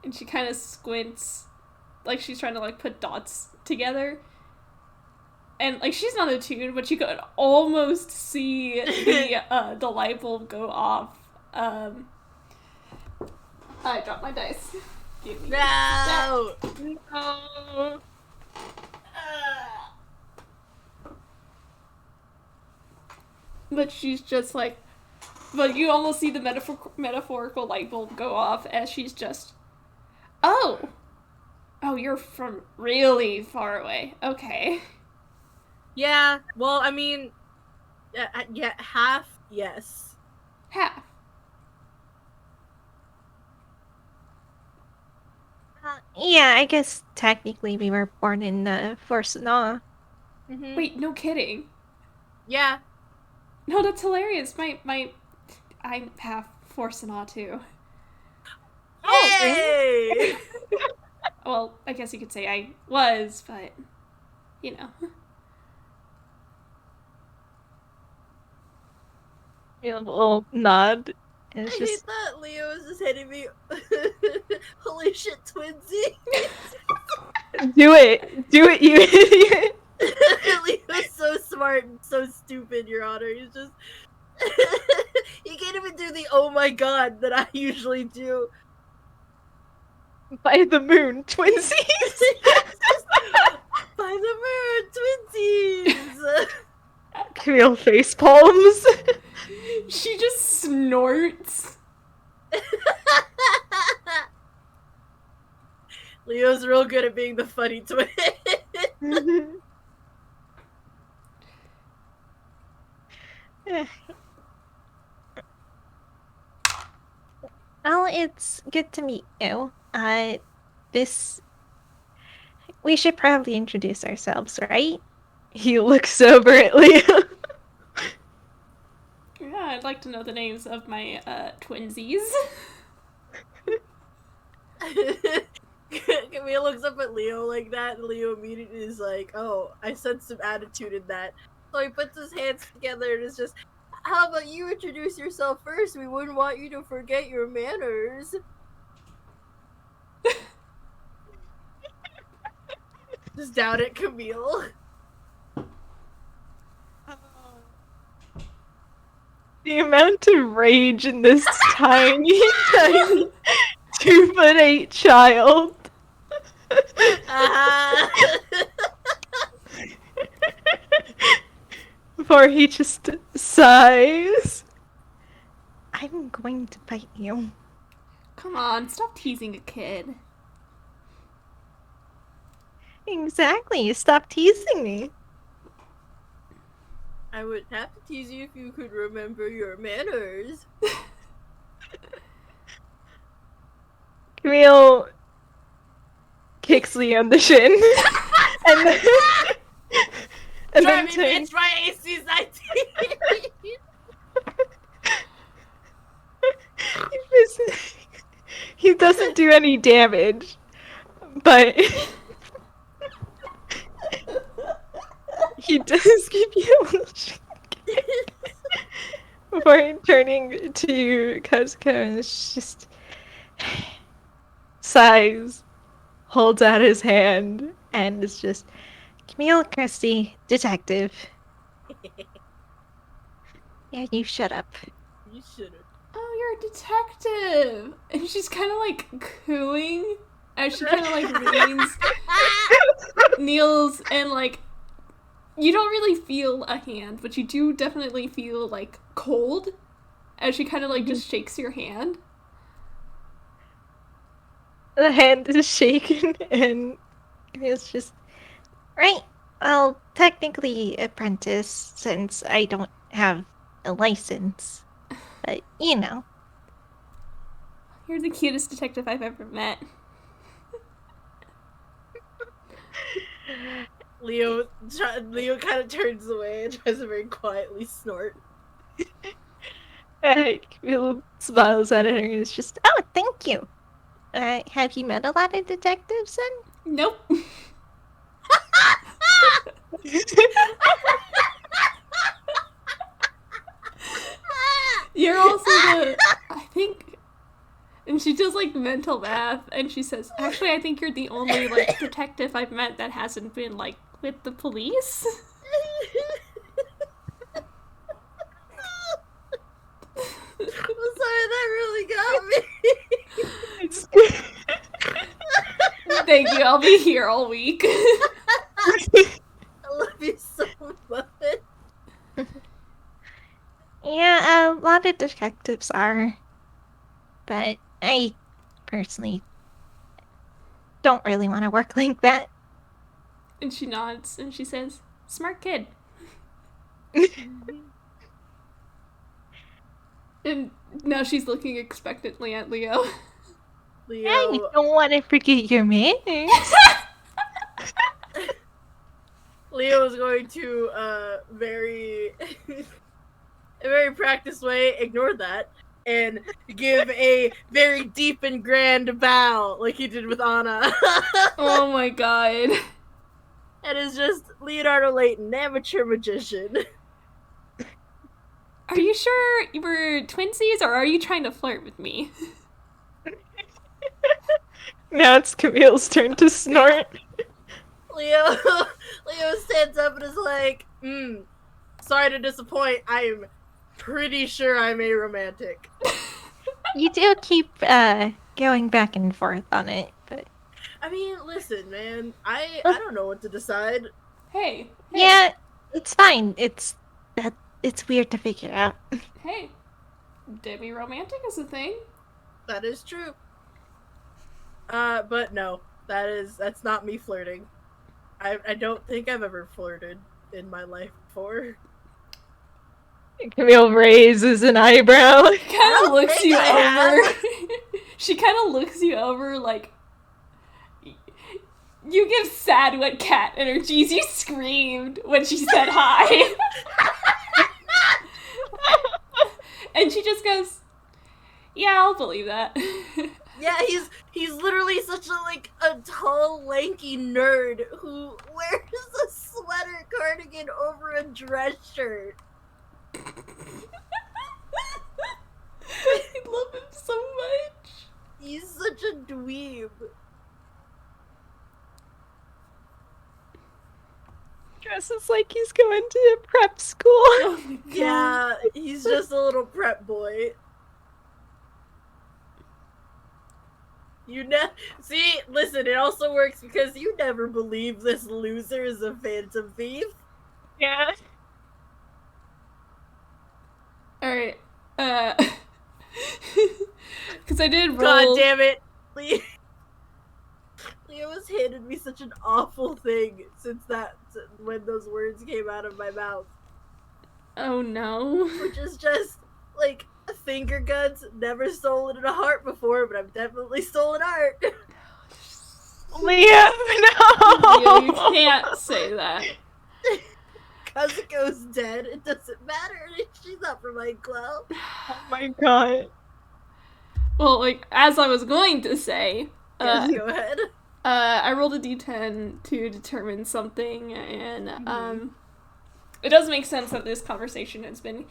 and she kind of squints, like she's trying to, like, put dots together. And, like, she's not attuned, but you could almost see the light bulb go off. I dropped my dice. Give me No! No. But she's just like, but you almost see the metaphorical light bulb go off as she's just, oh, you're from really far away. Okay. Yeah, well, I mean, yeah, half, yes. Half. Yeah, I guess technically we were born in Forsanaa. Mm-hmm. Wait, no kidding. Yeah. No, that's hilarious. I'm half Forsanaa too. Oh, Yay! Well, I guess you could say I was, but, you know. A little nod. And it's I just hate that Leo is just hitting me. Holy shit, twinsy! do it, you idiot. Leo's so smart and so stupid, Your Honor. He's just. He can't even do the oh my god that I usually do. By the moon, twinsies. By the moon, twinsies! Camille face palms. She just snorts. Leo's real good at being the funny twin. Well, it's good to meet you. We should probably introduce ourselves, right? He looks over at Leo. Yeah, I'd like to know the names of my twinsies. Camille looks up at Leo like that, and Leo immediately is like, oh, I sense some attitude in that. So he puts his hands together and is just, how about you introduce yourself first? We wouldn't want you to forget your manners. Just down at Camille. The amount of rage in this tiny, tiny 2'8" child. before he just sighs. I'm going to bite you. Come on, stop teasing a kid. Exactly. Stop teasing me. I would have to tease you if you could remember your manners. Camille kicks Lee on the shin. and then, and Try then me, turns. bitch, my AC's 19! He doesn't do any damage, but he does give you a little shake before turning to Kazuko and it's just sighs, holds out his hand, and is just Camille, Christie, detective. Yeah, you shut up. You should've. Oh, you're a detective! And she's kind of like cooing as she kind of like leans, kneels, and like, you don't really feel a hand, but you do definitely feel like cold as she kind of like just shakes your hand. the hand is shaken, and Camille's just right. Well, technically apprentice since I don't have a license. But you know. You're the cutest detective I've ever met. Leo kind of turns away and tries to very quietly snort. Camille smiles at her and is just, Oh, thank you. Have you met a lot of detectives then? Nope. You're also the, I think, and she does like mental math, and she says, actually, I think you're the only like detective I've met that hasn't been like with the police. I'm sorry, that really got me. Thank you, I'll be here all week. I love you so much. Yeah, a lot of detectives are. But I personally don't really want to work like that. And she nods, and she says, smart kid. And now she's looking expectantly at Leo. I don't want to forget your manners. Leo is going to very a very practiced way ignore that and give a very deep and grand bow like he did with Anna. Oh my god. And is just Leonardo Layton, amateur magician. Are you sure you were twinsies, or are you trying to flirt with me? now it's Camille's turn to snort. Leo stands up and is like, sorry to disappoint, I'm pretty sure I'm a romantic. You do keep going back and forth on it, but I mean, listen, man, I don't know what to decide. Hey. yeah, it's fine. It's weird to figure out. Hey. Demi-romantic is a thing. That is true. But no, that's not me flirting. I don't think I've ever flirted in my life before. Camille raises an eyebrow. Kind of looks you I over. She kind of looks you over like, you give sad wet cat energies. You screamed when she said hi. And she just goes, yeah, I'll believe that. Yeah, he's literally such a tall, lanky nerd who wears a sweater cardigan over a dress shirt. I love him so much. He's such a dweeb. Dresses like he's going to prep school. Oh my god. Yeah, he's just a little prep boy. See, listen, it also works because you never believe this loser is a phantom thief. Yeah. Alright. Because I did roll. God damn it! Leo has handed me such an awful thing since when those words came out of my mouth. Oh no. Which is just, like, finger guns, never stolen a heart before, but I've definitely stolen art. Leo, no! Leo, you can't say that. Kazuko's dead. It doesn't matter. She's not from my club. Oh my god. Well, like, as I was going to say, Yes, go ahead. I rolled a d10 to determine something, and it does make sense that this conversation has been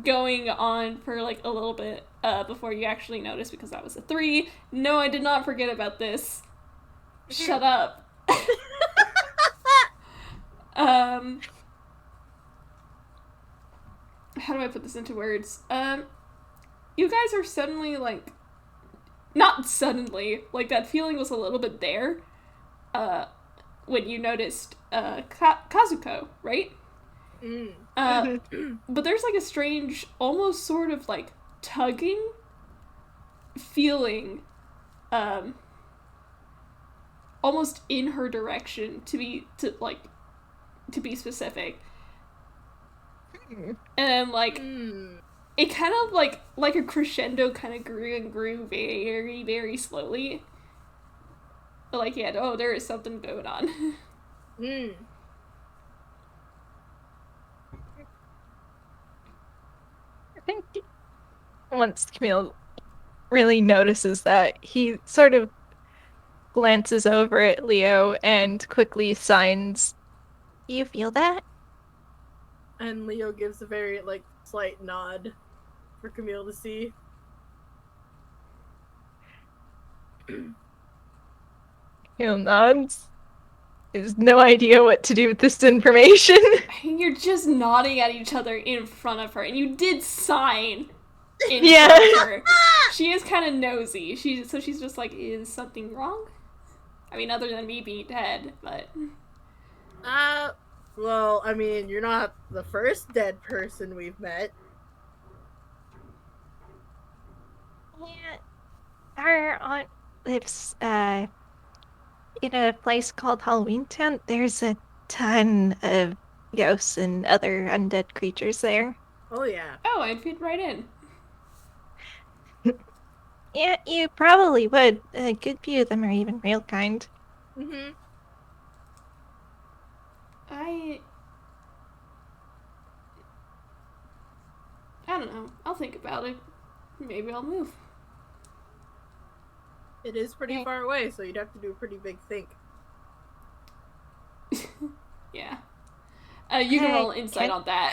going on for like a little bit before you actually noticed, because that was a 3. No, I did not forget about this. Shut up. How do I put this into words? You guys are suddenly, like, not suddenly, like, that feeling was a little bit there, when you noticed, Kazuko, right? But there's, like, a strange, almost sort of, like, tugging feeling, almost in her direction, to be specific. And, like, it kind of, like a crescendo kind of grew and grew very, very slowly. But, like, yeah, oh, there is something going on. I think once Camille really notices that, he sort of glances over at Leo and quickly signs, You feel that? And Leo gives a very, like, slight nod for Camille to see. Camille nods. He has no idea what to do with this information. You're just nodding at each other in front of her, and you did sign in Yeah. front of her. She is kind of nosy. So she's just like, is something wrong? I mean, other than me being dead, but... Well, I mean, you're not the first dead person we've met. Yeah. Our aunt lives, in a place called Halloween Town. There's a ton of ghosts and other undead creatures there. Oh, yeah. Oh, I'd fit right in. Yeah, you probably would. A good few of them are even real kind. Mm-hmm. I don't know. I'll think about it. Maybe I'll move. It is pretty far away, so you'd have to do a pretty big think. Yeah. You can roll insight on that.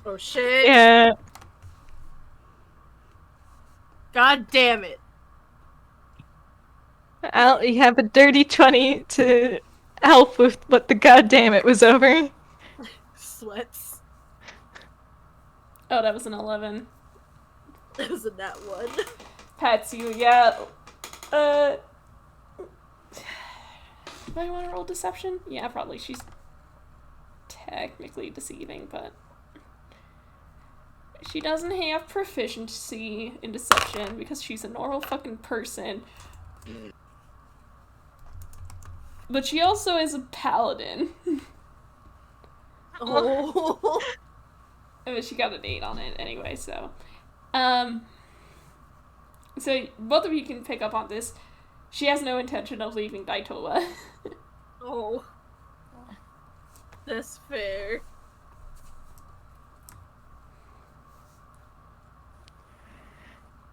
Oh, shit. Yeah. God damn it. You have a dirty 20 to help with what the goddamn it was over. Sweats. Oh, that was an 11. That was a nat 1. Pats you, yeah. Do I want to roll deception? Yeah, probably. She's technically deceiving, but she doesn't have proficiency in deception because she's a normal fucking person. But she also is a paladin. Oh. I mean, she got an 8 on it anyway, so. So both of you can pick up on this. She has no intention of leaving Daitowa. Oh. That's fair.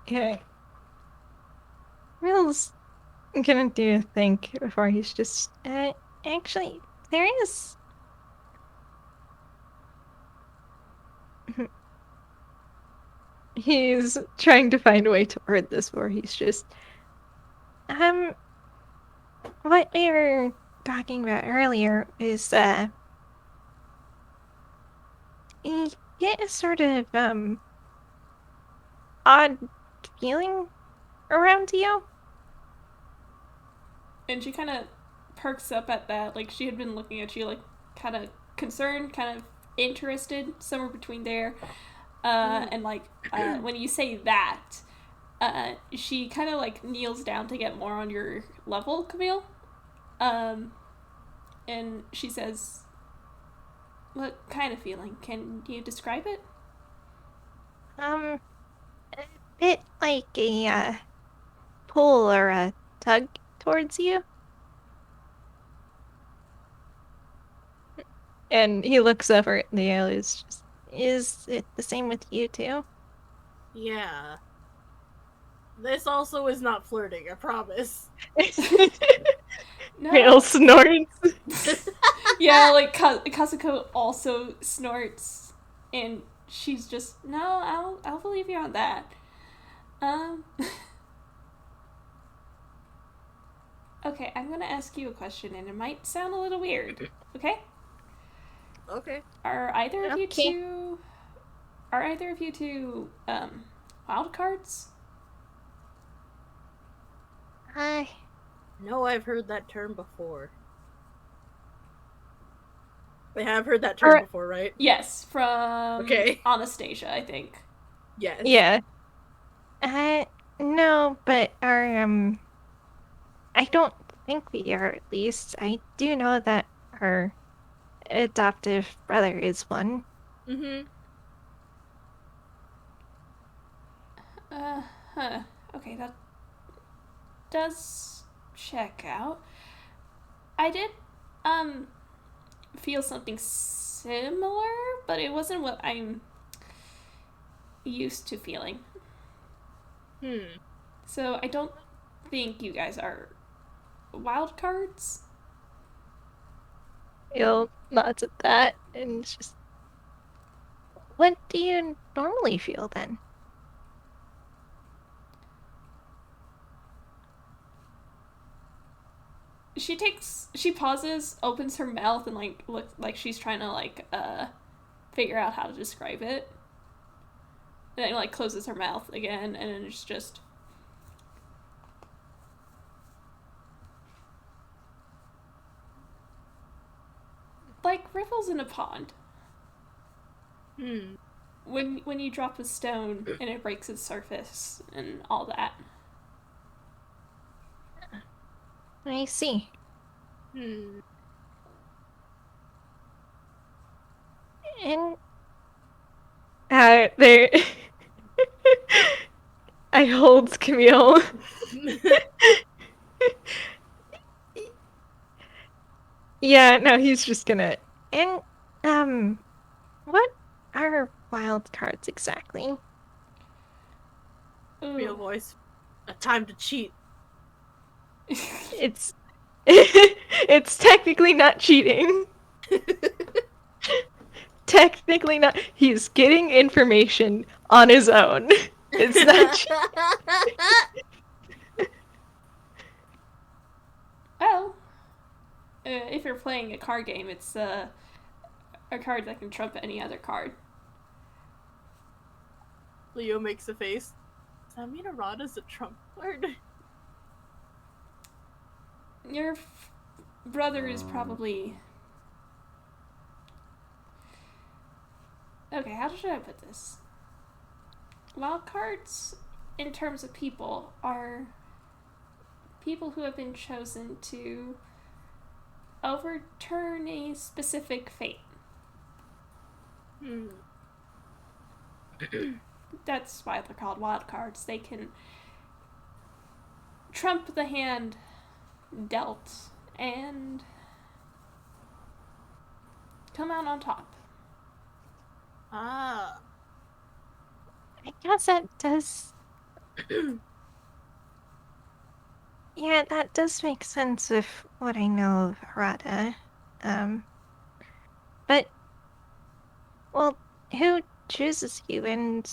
Okay. Will's gonna do a think before he's just... Actually, there is. He's trying to find a way to word this where he's just... What we were talking about earlier is, you get a sort of, odd feeling around you. And she kind of perks up at that. Like, she had been looking at you, like, kind of concerned, kind of interested, somewhere between there. And like when you say that, she kind of like kneels down to get more on your level, Camille. And she says, "What kind of feeling? Can you describe it?" A bit like a pull or a tug towards you. And he looks over at Leo. Is it the same with you too? Yeah. This also is not flirting, I promise. No. Hale snorts. Yeah, like Kazuko also snorts, and she's just, no, I'll believe you on that. Okay, I'm gonna ask you a question, and it might sound a little weird. Okay? Okay. Are either of you Okay. two wild cards? I No, I've heard that term before. I have heard that term Or- before, right? Yes, from Okay. Anastasia, I think. Yes. Yeah. No, but I don't think we are, at least. I do know that our adoptive brother is one. Mm-hmm. Huh. Okay, that does check out. I did, feel something similar, but it wasn't what I'm used to feeling. So I don't think you guys are wild cards. Hale nods at that and just What do you normally feel then? She pauses, opens her mouth, and like looks like she's trying to like figure out how to describe it. And then like closes her mouth again, and then it's just like ripples in a pond. When you drop a stone and it breaks its surface and all that. I see. And there. I hold Camille. Yeah, no, he's just gonna. and what are wild cards exactly? Real Ooh. voice. A time to cheat. It's. It's technically not cheating. Technically not. He's getting information on his own. It's not cheating. Well, if you're playing a card game, it's a card that can trump any other card. Leo makes a face. Does that mean Arata's a trump card? Your brother is probably... Okay, how should I put this? Wild cards, in terms of people, are people who have been chosen to overturn a specific fate. That's why they're called wild cards. They can trump the hand dealt and come out on top. Ah. I guess that does. Yeah, that does make sense of what I know of Harada. But, well, who chooses you and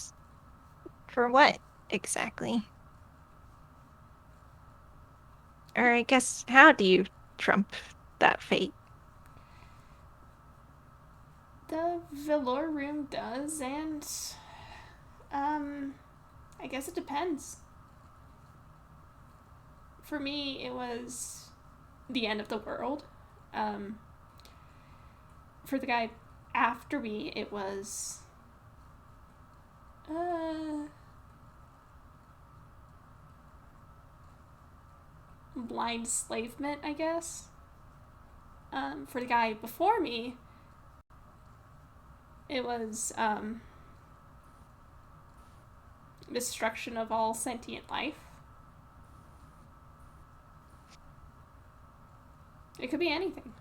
for what exactly? Or I guess, how do you trump that fate? The velour room does, and I guess it depends. For me, it was the end of the world. For the guy after me, it was Blind enslavement, I guess. For the guy before me, it was destruction of all sentient life. It could be anything.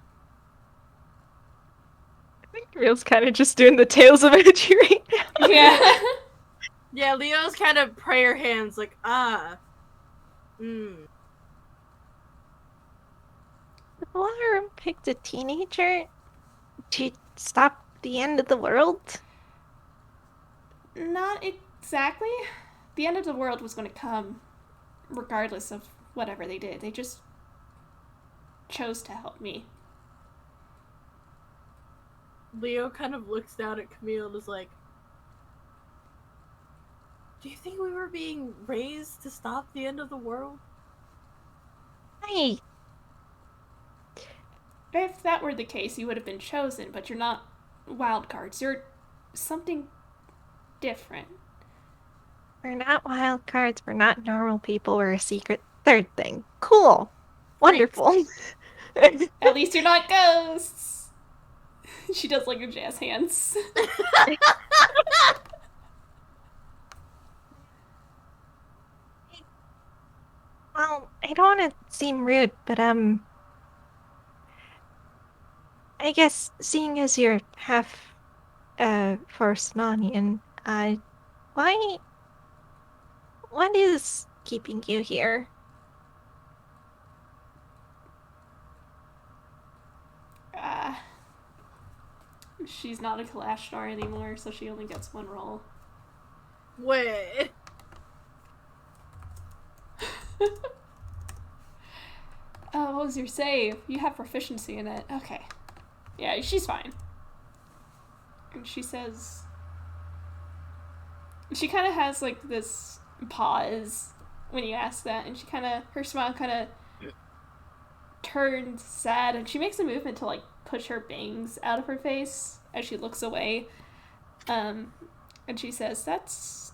I think Camille's kind of just doing the Tales of Energy right now. Yeah. Yeah, Leo's kind of prayer hands, like, The Alarm picked a teenager to stop the end of the world? Not exactly. The end of the world was going to come regardless of whatever they did. They just chose to help me. Leo kind of looks down at Camille and is like, do you think we were being raised to stop the end of the world? Hey, If that were the case, you would have been chosen, but you're not wild cards. You're something different. we're not wild cards, we're not normal people, we're a secret third thing. Cool. Wonderful. At least you're not ghosts. She does like her jazz hands. Well, I don't want to seem rude, but I guess seeing as you're half first Nanian, what is keeping you here? She's not a Kalashtar anymore, so she only gets one roll. Wait. Oh, what was your save? You have proficiency in it. Okay. Yeah, she's fine. And she says... She kind of has, like, this pause when you ask that, and she kind of... Her smile kind of turns sad, and she makes a movement to, like, push her bangs out of her face as she looks away. And she says, that's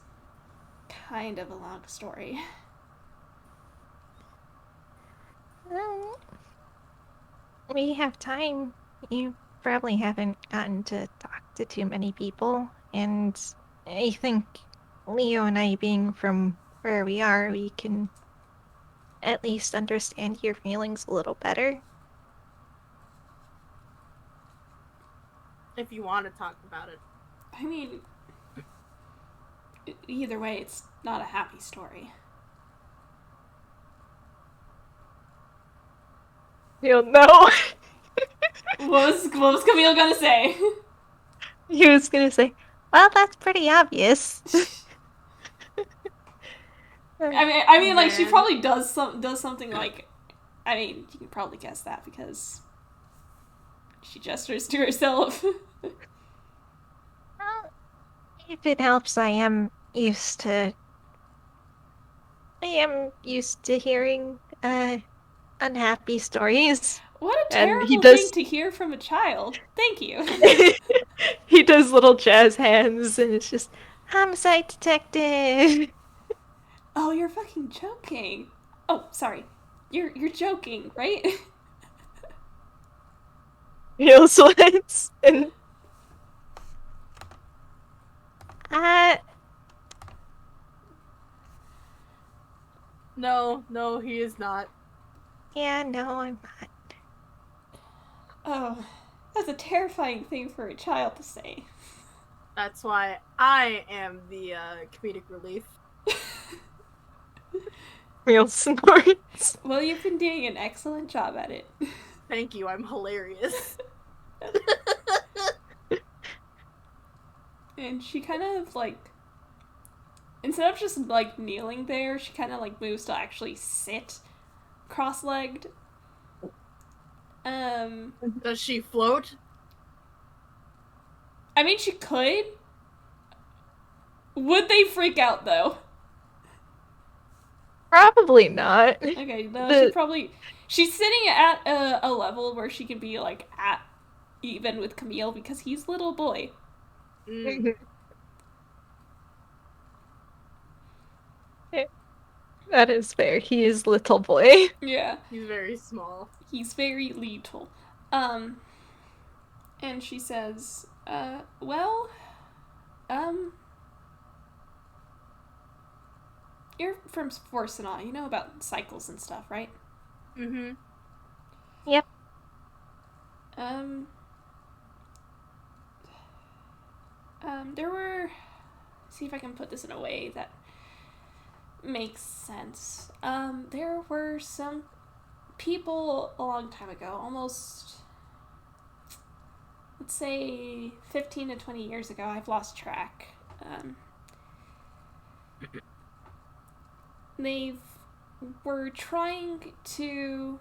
kind of a long story. We have time. You probably haven't gotten to talk to too many people, and I think Leo and I, being from where we are, we can at least understand your feelings a little better. If you want to talk about it. I mean, either way, it's not a happy story. You'll know. What was Camille gonna say? He was gonna say, well, that's pretty obvious. I mean, like, she probably does something like, I mean, you can probably guess that because she gestures to herself. Well, if it helps, I am used to hearing unhappy stories. What a And terrible he does- thing to hear from a child. Thank you. He does little jazz hands, and it's just, Homicide detective. Oh, you're fucking joking. Oh, sorry. You're joking, right? Neil sweats, and No, he is not. Yeah, no, I'm not. Oh, that's a terrifying thing for a child to say. That's why I am the comedic relief. Neil snorts. Well, you've been doing an excellent job at it. Thank you, I'm hilarious. And she kind of, like, instead of just, like, kneeling there, she kind of, like, moves to actually sit cross-legged. Does she float? I mean, she could. Would they freak out, though? Probably not. Okay, no, she probably... She's sitting at a level where she can be, like, at even with Camille because he's little boy. Mm. That is fair. He is little boy. Yeah. He's very small. He's very little. And she says, well, you're from Forsenau. You know about cycles and stuff, right? Mm-hmm. Yep. There were... See if I can put this in a way that makes sense. There were some people a long time ago, almost, let's say 15 to 20 years ago. I've lost track. They were trying to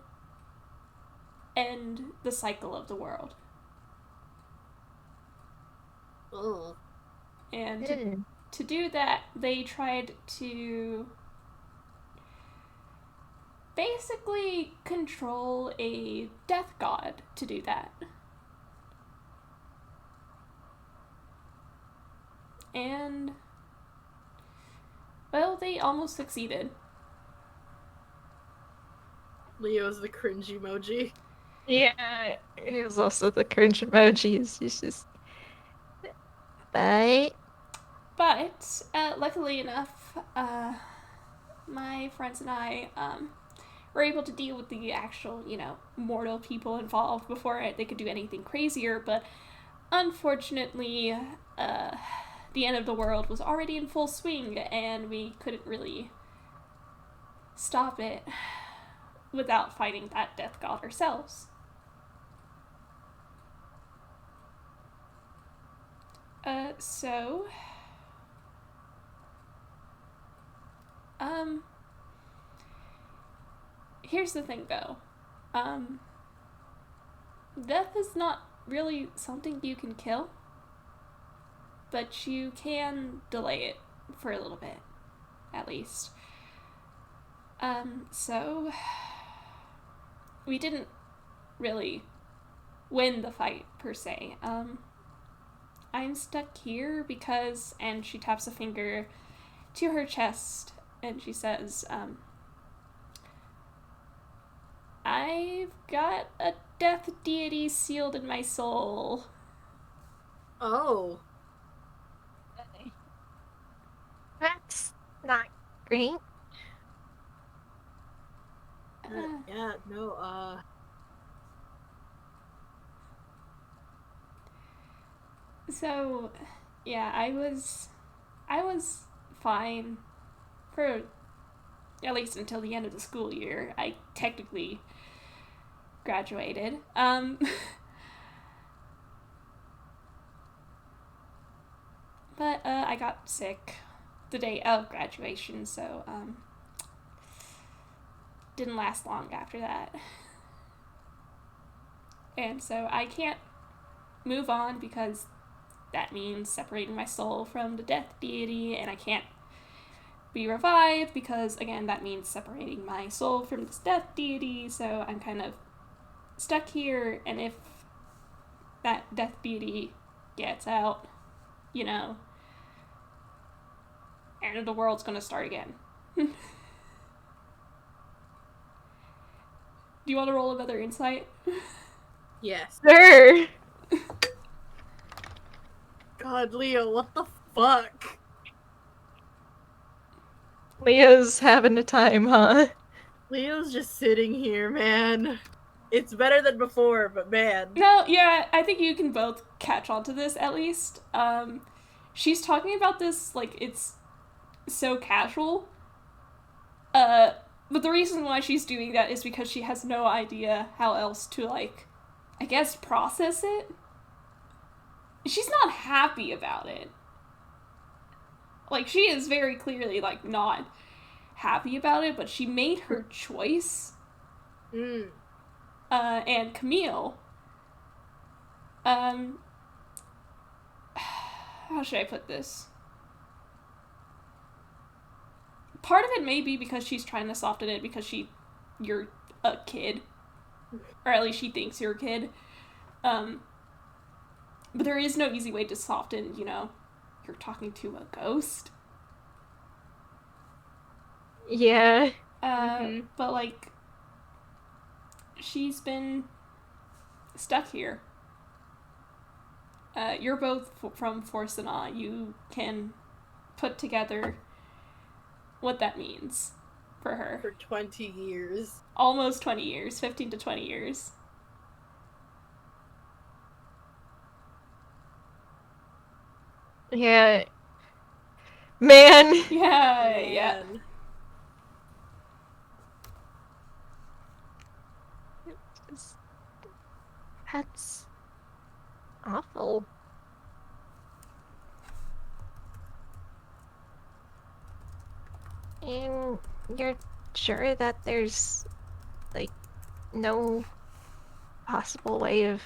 end the cycle of the world. Ugh. And to do that, they tried to basically control a death god to do that. And, well, they almost succeeded. Leo's the cringe emoji. Yeah, he was also the cringe emojis. He's just... But... But, luckily enough, my friends and I, were able to deal with the actual, mortal people involved before they could do anything crazier, but unfortunately, the end of the world was already in full swing, and we couldn't really stop it without fighting that death god ourselves. So... here's the thing, though. Death is not really something you can kill, but you can delay it for a little bit, at least. So we didn't really win the fight, per se. I'm stuck here because, and she taps a finger to her chest, and she says, I've got a death deity sealed in my soul. Oh. That's not great. Yeah, no, So, yeah, I was fine for at least until the end of the school year. I technically graduated. But I got sick the day of graduation, so didn't last long after that. And so I can't move on because that means separating my soul from the death deity, and I can't be revived because, again, that means separating my soul from this death deity, so I'm kind of stuck here, and if that death deity gets out, end of the world's gonna start again. Do you want to roll another insight? yes. Sure! God, Leo, what the fuck? Leo's having a time, huh? Leo's just sitting here, man. It's better than before, but man. No, yeah, I think you can both catch on to this, at least. She's talking about this like it's so casual. But the reason why she's doing that is because she has no idea how else to, I guess, process it. She's not happy about it. She is very clearly, not happy about it, but she made her choice. And Camille, how should I put this? Part of it may be because she's trying to soften it because you're a kid. Or at least she thinks you're a kid. But there is no easy way to soften, you're talking to a ghost. Yeah. But like, she's been stuck here. You're both from Forsana. You can put together what that means for her. For 20 years. Almost 20 years. 15 to 20 years. Yeah. Man. Yeah, yeah. Man. That's awful. And you're sure that there's, like, no possible way of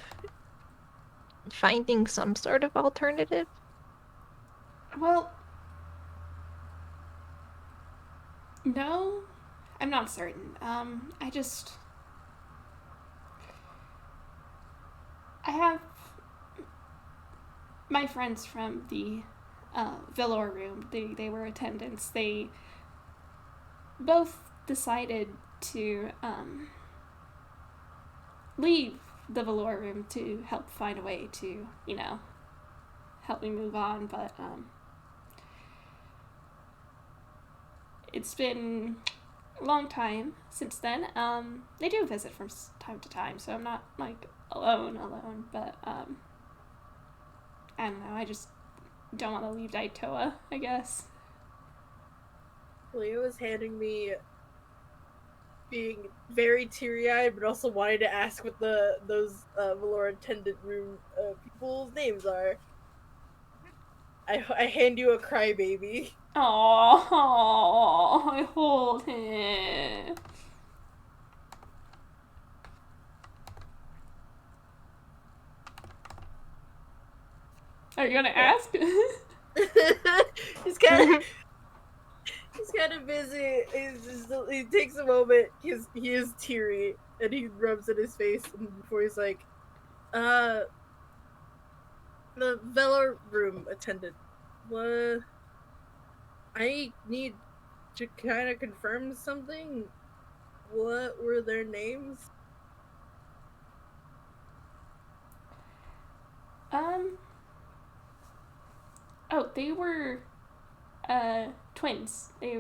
finding some sort of alternative? Well, no, I'm not certain. I have my friends from the Velour room. They were attendants. They both decided to leave the Velour room to help find a way to, help me move on. But it's been a long time since then. They do visit from time to time, so I'm not like alone. But I don't know. I just don't want to leave Daitowa, I guess. Leo is handing me being very teary-eyed, but also wanting to ask what those Valor attendant room people's names are. I hand you a crybaby. Aww, I hold him. Are you gonna ask? He's kind of busy. He takes a moment. He is teary, and he rubs at his face. And before he's like, the Velar room attendant. What? I need to kind of confirm something. What were their names? Oh, they were twins. They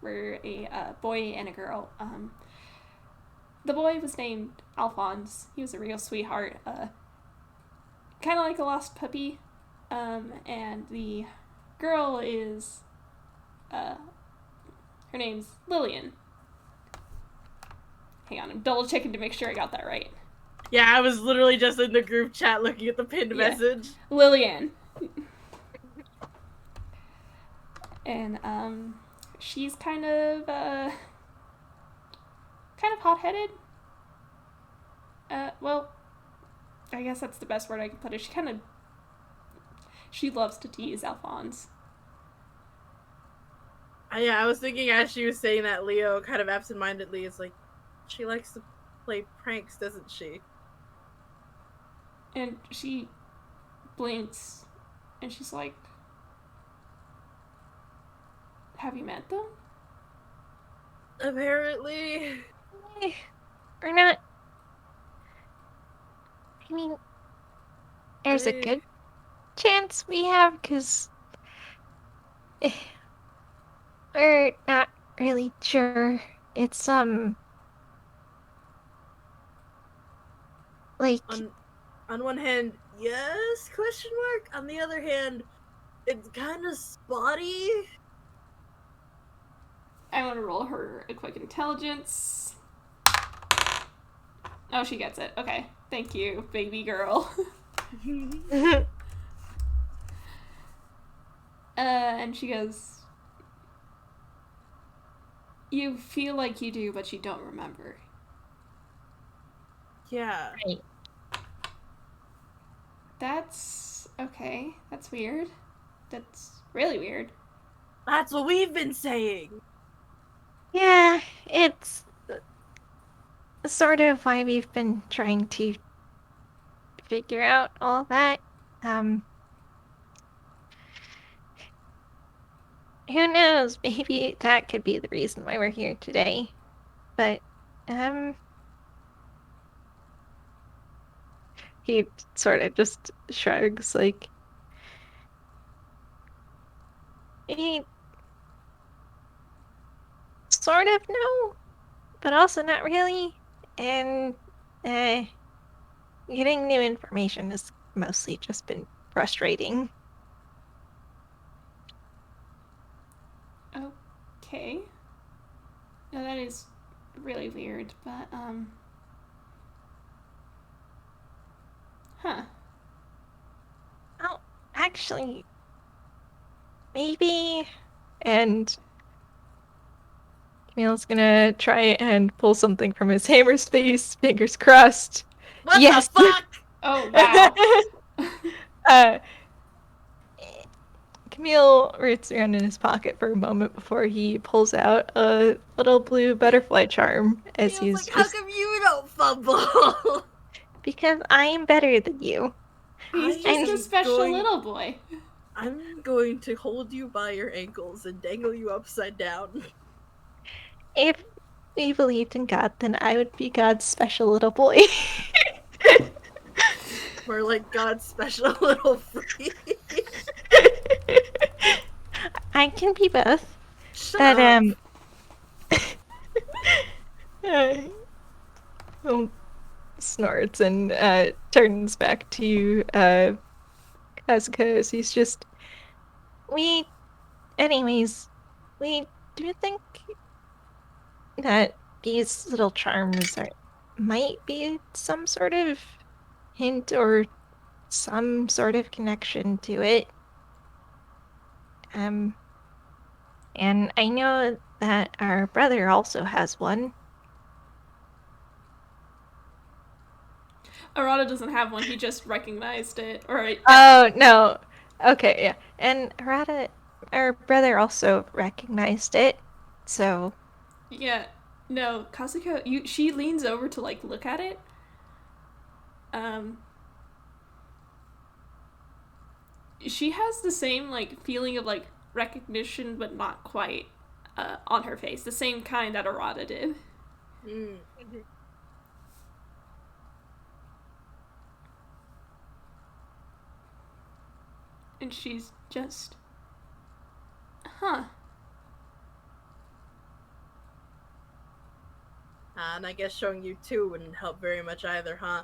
were a boy and a girl. The boy was named Alphonse. He was a real sweetheart. Kind of like a lost puppy. And the girl is, her name's Lillian. Hang on, I'm double checking to make sure I got that right. Yeah, I was literally just in the group chat looking at the pinned message. Lillian. And she's kind of hot-headed. Well, I guess that's the best word I can put it. She loves to tease Alphonse. Yeah, I was thinking as she was saying that, Leo kind of absentmindedly is like, she likes to play pranks, doesn't she? And she blinks, and she's like, have you met them? Apparently. Or not. I mean, there's a good chance we have, because we're not really sure. It's, like... On one hand, yes, question mark. On the other hand, it's kind of spotty. I want to roll her a quick intelligence. Oh, she gets it. Okay. Thank you, baby girl. And she goes, you feel like you do, but you don't remember. Yeah. Right. That's okay. That's weird. That's really weird. That's what we've been saying. Yeah, it's sort of why we've been trying to figure out all that. who knows? Maybe that could be the reason why we're here today. But, he sort of just shrugs, like, he sort of know, but also not really. And, getting new information has mostly just been frustrating. Okay. Now that is really weird, but, huh. Oh, actually, maybe. And Camille's gonna try and pull something from his hammer space, fingers crossed. What Yes! the fuck? Oh, wow. uh, Camille roots around in his pocket for a moment before he pulls out a little blue butterfly charm as Feels he's like, just... how come you don't fumble? Because I'm better than you. He's I'm just a special going- little boy. I'm going to hold you by your ankles and dangle you upside down. If we believed in God, then I would be God's special little boy. We're like God's special little freak. I can be both. Shut But, up. Well, snorts and turns back to Kazuko as he's just... Anyways, we do think that these little charms might be some sort of hint or some sort of connection to it. And I know that our brother also has one. Arata doesn't have one, he just recognized it. Alright. Oh, no. Okay, yeah. And Harada, our brother also recognized it, so... Yeah. No, Kazuko, she leans over to, like, look at it. She has the same, like, feeling of, like, recognition, but not quite, on her face. The same kind that Arata did. Mm. And she's just... Huh. And I guess showing you two wouldn't help very much either, huh?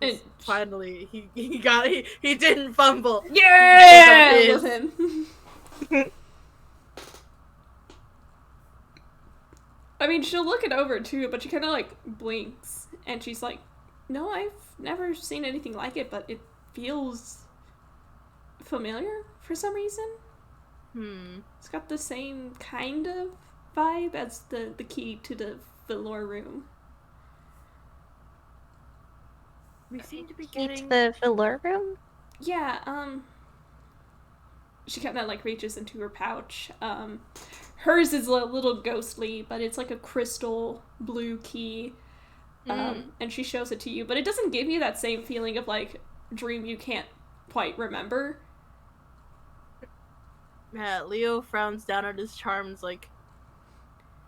And Finally, he didn't fumble. yeah! He With did him. I mean, she'll look it over too, but she kind of like blinks, and she's like, "No, I've never seen anything like it, but it feels familiar for some reason. It's got the same kind of vibe as the key to the velour room." We seem to be Key getting to the velour room? Yeah, she kind of like reaches into her pouch. Hers is a little ghostly, but it's like a crystal blue key. And she shows it to you, but it doesn't give you that same feeling of like dream you can't quite remember. Yeah, Leo frowns down at his charms like,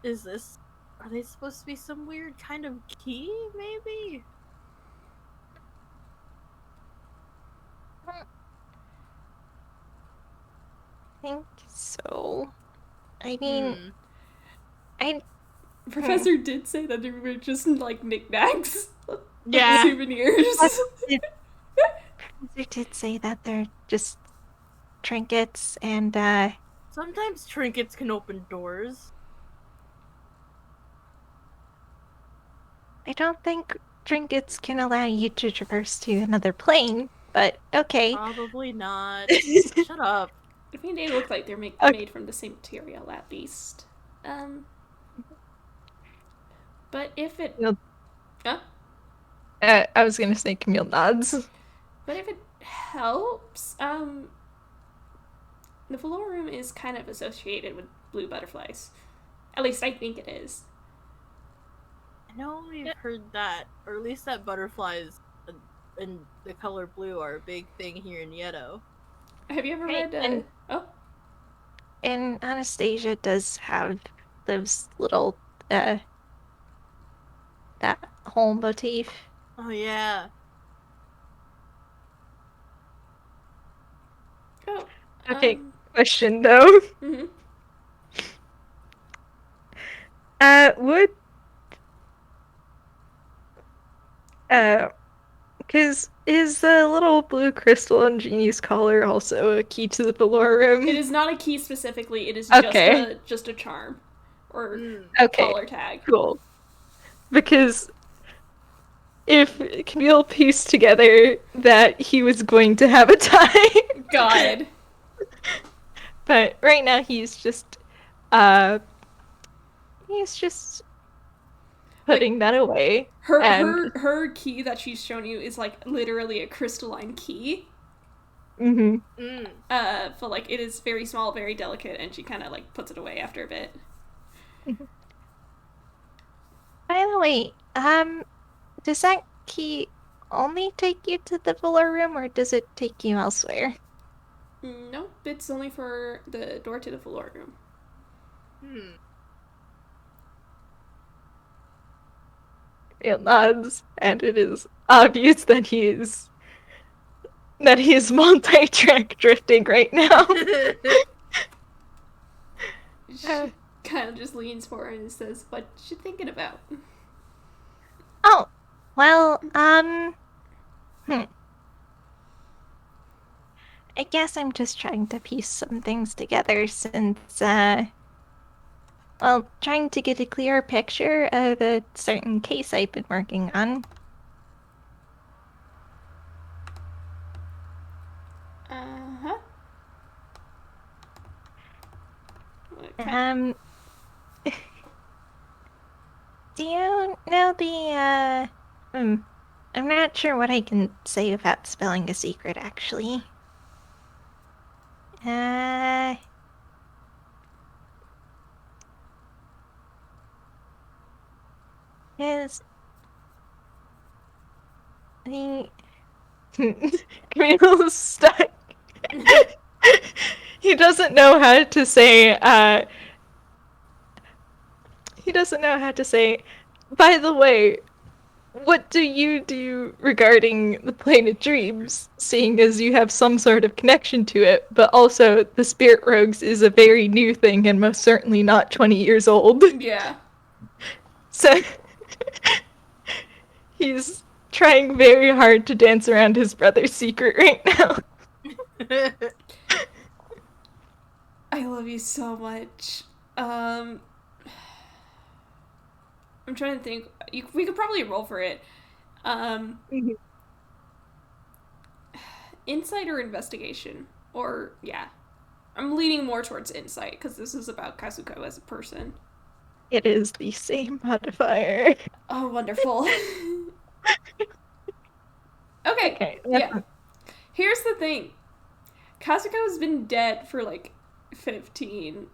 are they supposed to be some weird kind of key, maybe? I think so. I mean, Professor did say that they were just like knickknacks. Yeah. Souvenirs. Professor did say that they're just trinkets and, Sometimes trinkets can open doors. I don't think trinkets can allow you to traverse to another plane, but okay. Probably not. Shut up. I mean, they look like they're made from the same material, at least. But if it... No. Huh? I was gonna say Camille nods. But if it helps, the velour room is kind of associated with blue butterflies. At least I think it is. I know we've heard that, or at least that butterflies and the color blue are a big thing here in Yedo. Have you ever Hey, read... and- Oh? and Anastasia does have those little, that whole motif. Oh yeah. Oh. Okay, question though. Mhm. Would because is the little blue crystal on Jeannie's collar also a key to the velour room? It is not a key specifically. It is Okay. just a charm or Okay, collar tag. cool. Because if Camille pieced together that he was going to have a tie, God. but right now he's just putting that away. Her key that she's shown you is like literally a crystalline key. Mm-hmm. But like it is very small, very delicate, and she kind of like puts it away after a bit. By the way, does that key only take you to the velour room, or does it take you elsewhere? Nope, it's only for the door to the velour room. It nods, and it is obvious that he is multi-track drifting right now. She kind of just leans forward and says, "What you thinking about?" Oh, well, I guess I'm just trying to piece some things together since, well, trying to get a clearer picture of a certain case I've been working on. Uh-huh. Do you know I'm not sure what I can say without spelling a secret, actually. Is the Camille's stuck. He doesn't know how to say, by the way, what do you do regarding the plane of dreams, seeing as you have some sort of connection to it, but also the spirit rogues is a very new thing and most certainly not 20 years old. Yeah. So he's trying very hard to dance around his brother's secret right now. I love you so much. I'm trying to think. We could probably roll for it. Insight or investigation? Or, yeah. I'm leaning more towards insight, because this is about Kazuko as a person. It is the same modifier. Oh, wonderful. Okay, yeah. Here's the thing. Kazuko's been dead for like 15,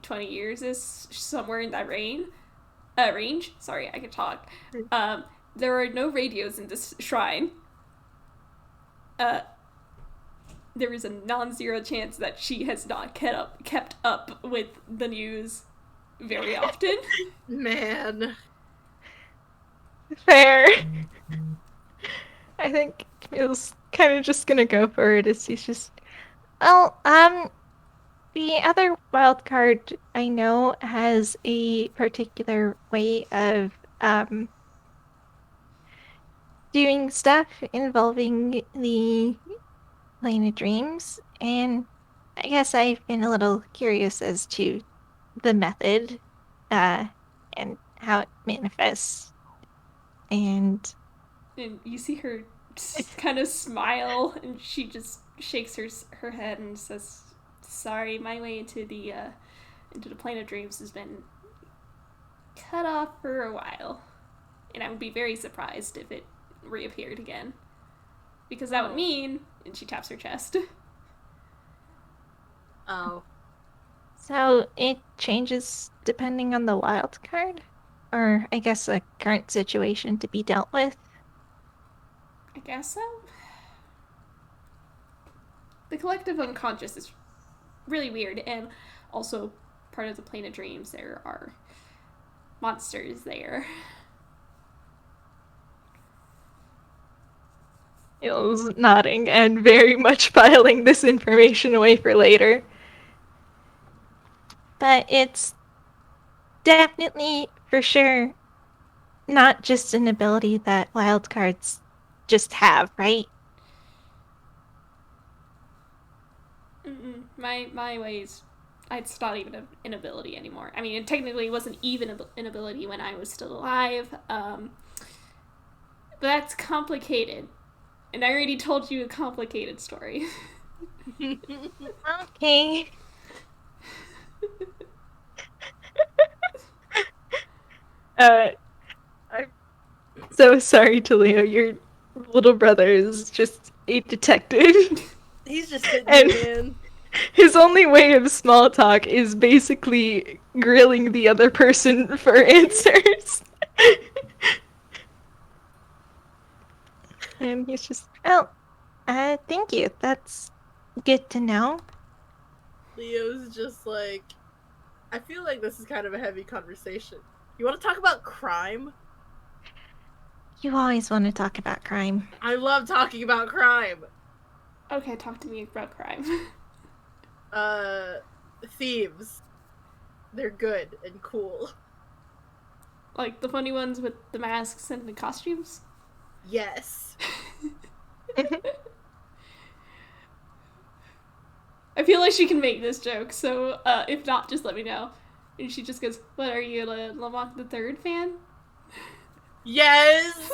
20 years, is somewhere in that range. Sorry, I can talk. There are no radios in this shrine. There is a non-zero chance that she has not kept up with the news very often. Man. Fair. I think Camille's kind of just gonna go for it as he's just... Well, the other wild card I know has a particular way of, doing stuff involving the plane of dreams, and I guess I've been a little curious as to the method, and how it manifests, and you see her kind of smile, and she just shakes her head and says, "Sorry, my way into the plane of dreams has been cut off for a while, and I would be very surprised if it reappeared again, because that would mean..." And she taps her chest. Oh. so it changes depending on the wild card, or I guess a current situation to be dealt with. I guess so. The collective unconscious is really weird. And also, part of the plane of dreams, there are monsters there. Il's nodding and very much filing this information away for later. But it's definitely, for sure, not just an ability that wildcards just have, right? Mm-mm. My ways, it's not even an ability anymore. I mean, it technically wasn't even an ability when I was still alive. But that's complicated. And I already told you a complicated story. Okay. I'm so sorry to Leo. Your little brother is just a detective. He's just sitting And- there, man. His only way of small talk is basically grilling the other person for answers. And he's just, Well, thank you. That's good to know. Leo's just like, I feel like this is kind of a heavy conversation. You want to talk about crime? You always want to talk about crime. I love talking about crime. Okay, talk to me about crime. Thieves. They're good and cool. Like the funny ones with the masks and the costumes? Yes. I feel like she can make this joke, so if not, just let me know. And she just goes, "What are you, a Lamont the Third fan?" Yes!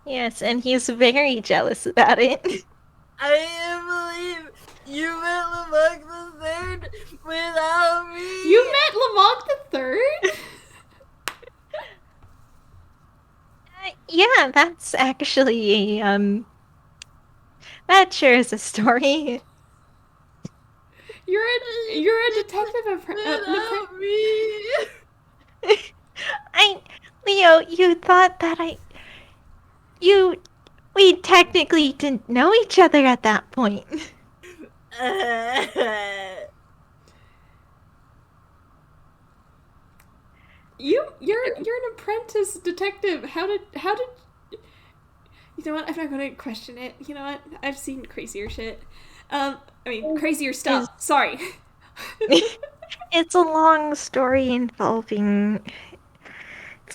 Yes, and he's very jealous about it. I can't believe you met Lamont the Third without me! You met Lamont the Third? Yeah, that's actually a, that sure is a story. You're a detective Without me! Leo, you thought that we technically didn't know each other at that point. You're an apprentice detective. How did you know what? I'm not gonna question it. You know what? I've seen crazier shit. I mean crazier stuff. Sorry. It's a long story involving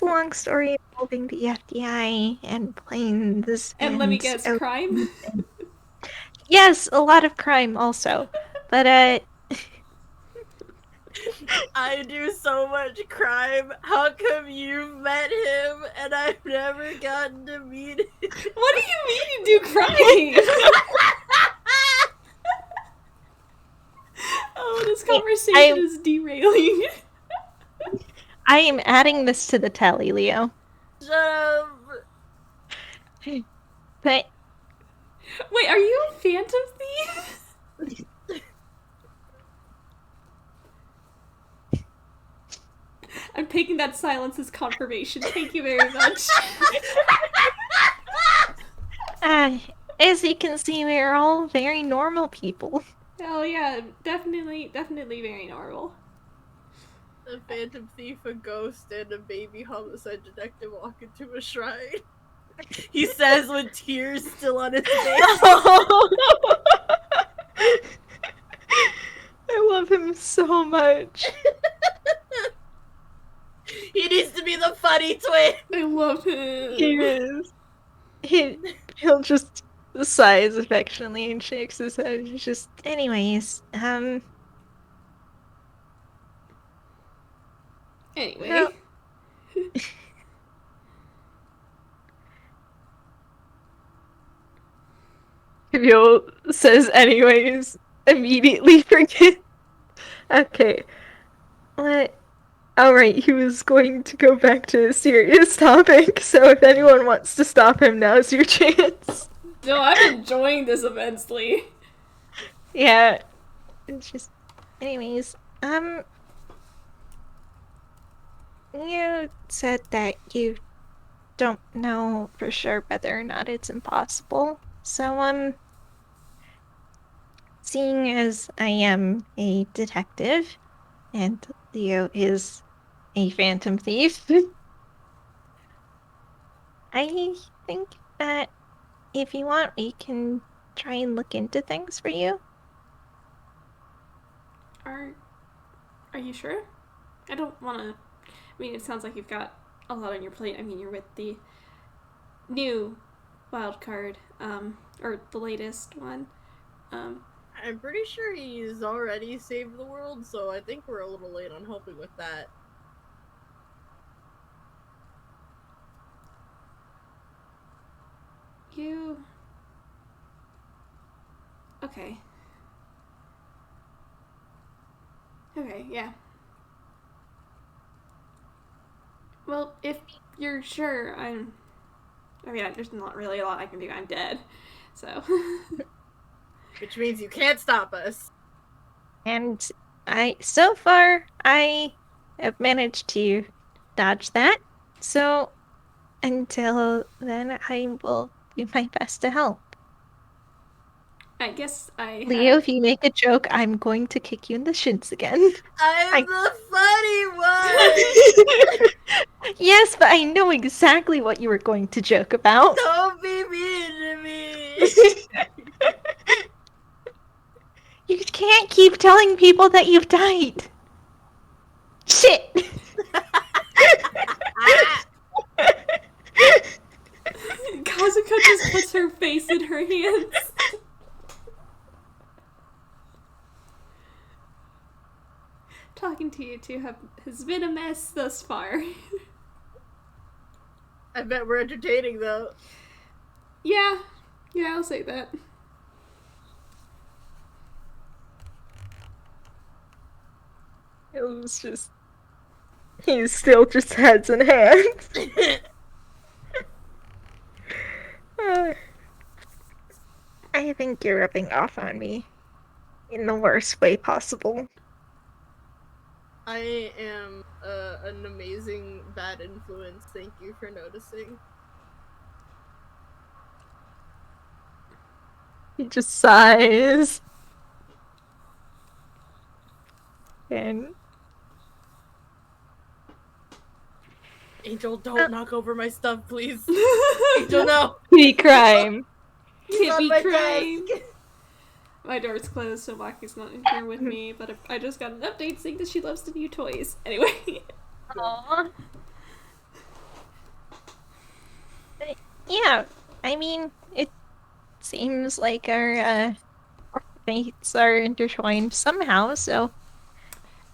the FBI and planes. And let me guess, crime? Yes, a lot of crime also. But I do so much crime. How come you've met him and I've never gotten to meet him? What do you mean you do crime? Oh, this conversation is derailing. I am adding this to the tally, Leo. Shut up. But Wait, are you a Phantom Thief? I'm taking that silence as confirmation. Thank you very much. as you can see, we're all very normal people. Oh yeah, definitely very normal. A phantom thief, a ghost, and a baby homicide detective walk into a shrine. He says with tears still on his face. I love him so much. He needs to be the funny twin. I love him. He is. He'll just sighs affectionately and shakes his head. He's just, Anyways, Anyway. No. Camille says anyways, immediately forget. Okay. What? Alright, he was going to go back to a serious topic, so if anyone wants to stop him, now's your chance. No, I'm enjoying this immensely. Yeah. it's just, anyways, you said that you don't know for sure whether or not it's impossible. So, seeing as I am a detective and Leo is a phantom thief, I think that if you want, we can try and look into things for you. Are you sure? I don't want to. I mean, it sounds like you've got a lot on your plate. I mean, you're with the new wild card, or the latest one. I'm pretty sure he's already saved the world, so I think we're a little late on helping with that. You. Okay. Okay, yeah. Well, if you're sure, I mean, there's not really a lot I can do. I'm dead. So. Which means you can't stop us. And so far, I have managed to dodge that. So until then, I will do my best to help. I guess I Leo, if you make a joke, I'm going to kick you in the shins again. I'm the funny one! Yes, but I know exactly what you were going to joke about. Don't be mean to me! You can't keep telling people that you've died. Shit! Kazuko just puts her face in her hands. Talking to you two has been a mess thus far. I bet we're entertaining, though. Yeah, I'll say that. It was just... He's still just heads and hands. I think you're rubbing off on me. In the worst way possible. I am an amazing bad influence. Thank you for noticing. He just sighs. And... Angel, don't knock over my stuff, please. Angel, no! Petty crime. Can't be my crying. desk. My door's closed, so Maki's not in here with me, but I just got an update saying that she loves the new toys. Anyway. Aww. Yeah, I mean, it seems like our fates are intertwined somehow, so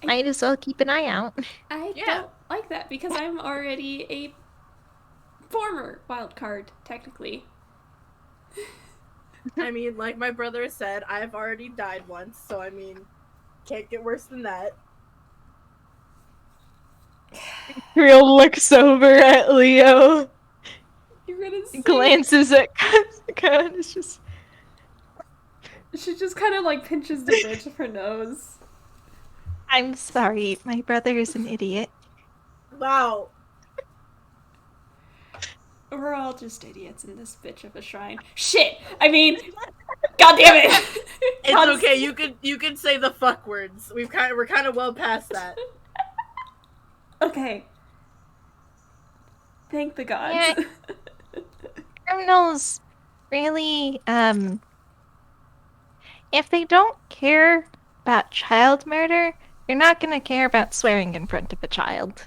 might as well keep an eye out. I Yeah. don't like that because I'm already a former wild card, technically. I mean, like my brother said, I've already died once, so I mean, can't get worse than that. Real looks over at Leo. You're gonna see. Glances at Kazuko and it's just... She just kind of like pinches the bridge of her nose. I'm sorry, my brother is an idiot. Wow. We're all just idiots in this bitch of a shrine. Shit! I mean, god damn it! It's okay. You can say the fuck words. We're kind of well past that. Okay. Thank the gods. Yeah. Criminals really, if they don't care about child murder, they're not gonna care about swearing in front of a child.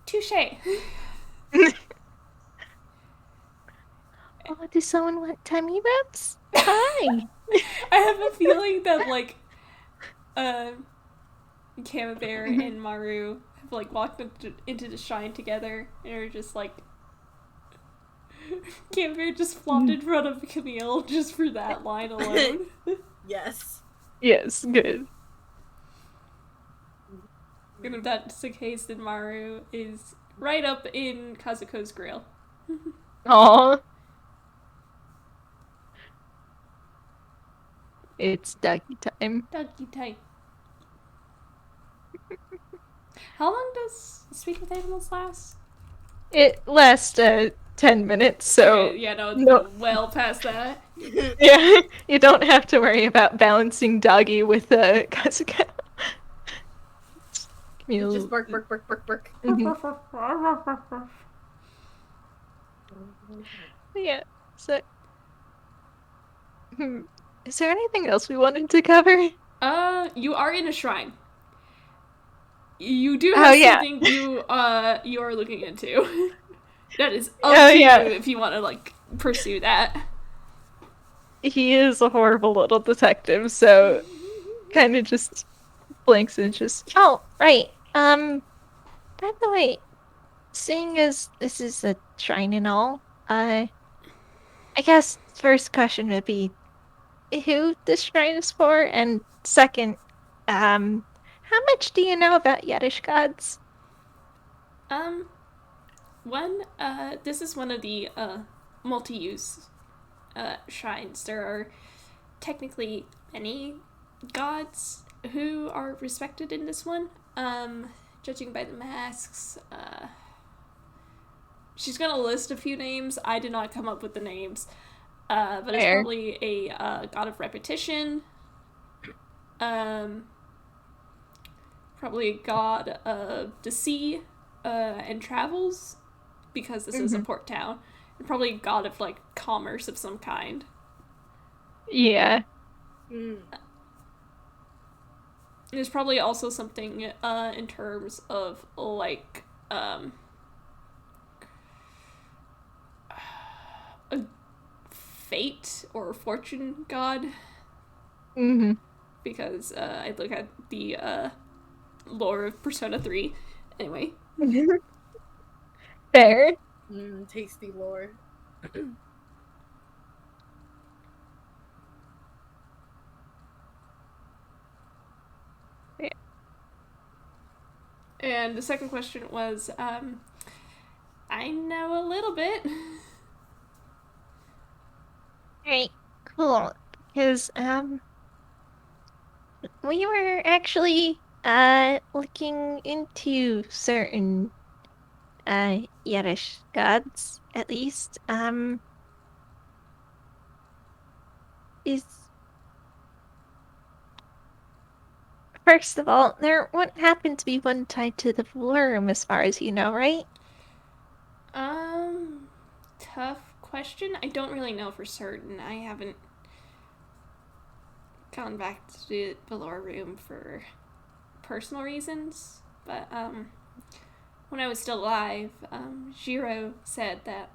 Touche. Oh, does someone want tummy rubs? Hi. I have a feeling that like Camille and Maru have like walked into the shrine together and are just like Camille just flopped in front of Camille just for that line alone. Yes. Yes, good. And if that's the case, then Maru is right up in Kazuko's grill. Aww. It's ducky time. Doggy type. How long does Speak with Animals last? It lasts 10 minutes, so... Okay, yeah, no, it's No. well past that. Yeah, you don't have to worry about balancing doggy with Kazuko. Just bark, bark, bark, bark, bark. Mhm. Yeah. So, is there anything else we wanted to cover? You are in a shrine. You do have something you are looking into. That is up to you if you want to like pursue that. He is a horrible little detective, so kind of just blinks and just. Oh, right. By the way, seeing as this is a shrine and all, I guess first question would be who this shrine is for, and second, how much do you know about Yiddish gods? This is one of the multi-use shrines. There are technically many gods who are respected in this one. Judging by the masks, she's gonna list a few names. I did not come up with the names, but it's probably a god of repetition. Probably a god of the sea and travels, because this is a port town. And probably a god of like commerce of some kind. Yeah. There's probably also something in terms of like a fate or fortune god. Mm-hmm. Because I look at the lore of Persona 3. Anyway. Fair. Tasty lore. Yeah. And the second question was, I know a little bit. Right, cool. Because, we were actually, looking into certain, Yiddish gods, at least. First of all, there wouldn't happen to be one tied to the room as far as you know, right? Tough question. I don't really know for certain. I haven't gone back to the Valor room for personal reasons, but when I was still alive, Jiro said that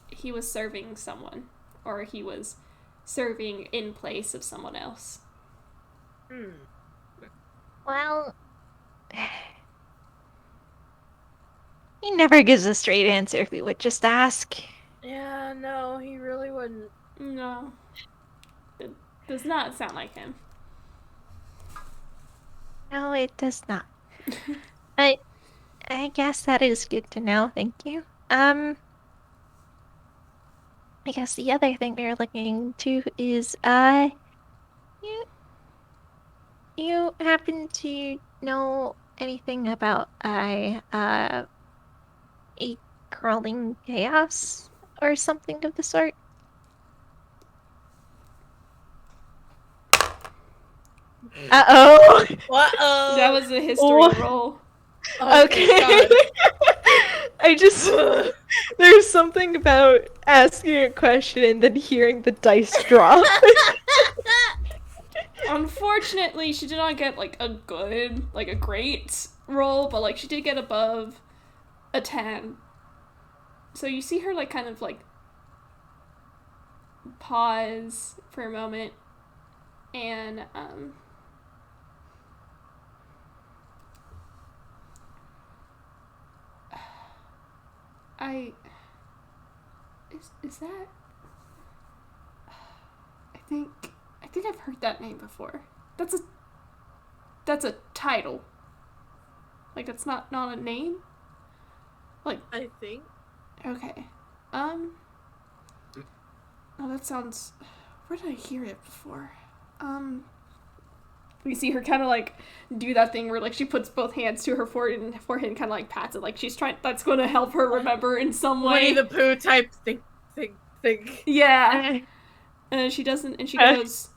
he was serving someone, or he was serving in place of someone else. Well, he never gives a straight answer if we would just ask. Yeah, no, he really wouldn't. No. It does not sound like him. No, it does not. But I guess that is good to know, thank you. I guess the other thing we are looking into is, you happen to know anything about, a crawling chaos or something of the sort? Uh-oh. Uh-oh. That was a history roll. Okay. I just... There's something about asking a question and then hearing the dice drop. Unfortunately, she did not get, like, a great roll, but, like, she did get above a 10. So you see her, like, kind of, like, pause for a moment, and, Is that... I think I've heard that name before. That's a title. Like, that's not a name? Like... I think. Okay. Oh, that sounds... Where did I hear it before? We see her kind of, like, do that thing where, like, she puts both hands to her forehead and kind of, like, pats it. Like, she's trying... That's going to help her remember in some way. Winnie the Pooh type think. Yeah. And she doesn't, and she goes,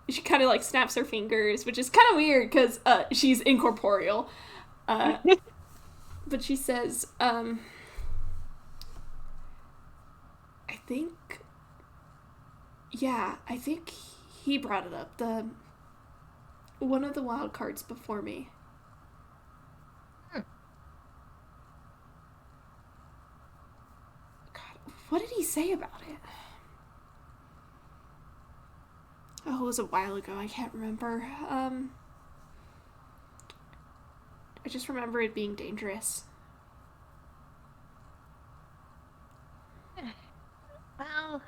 she kind of like snaps her fingers, which is kind of weird because she's incorporeal. But she says, I think he brought it up. One of the wild cards before me. God, what did he say about it? Oh, it was a while ago. I can't remember. I just remember it being dangerous. Well,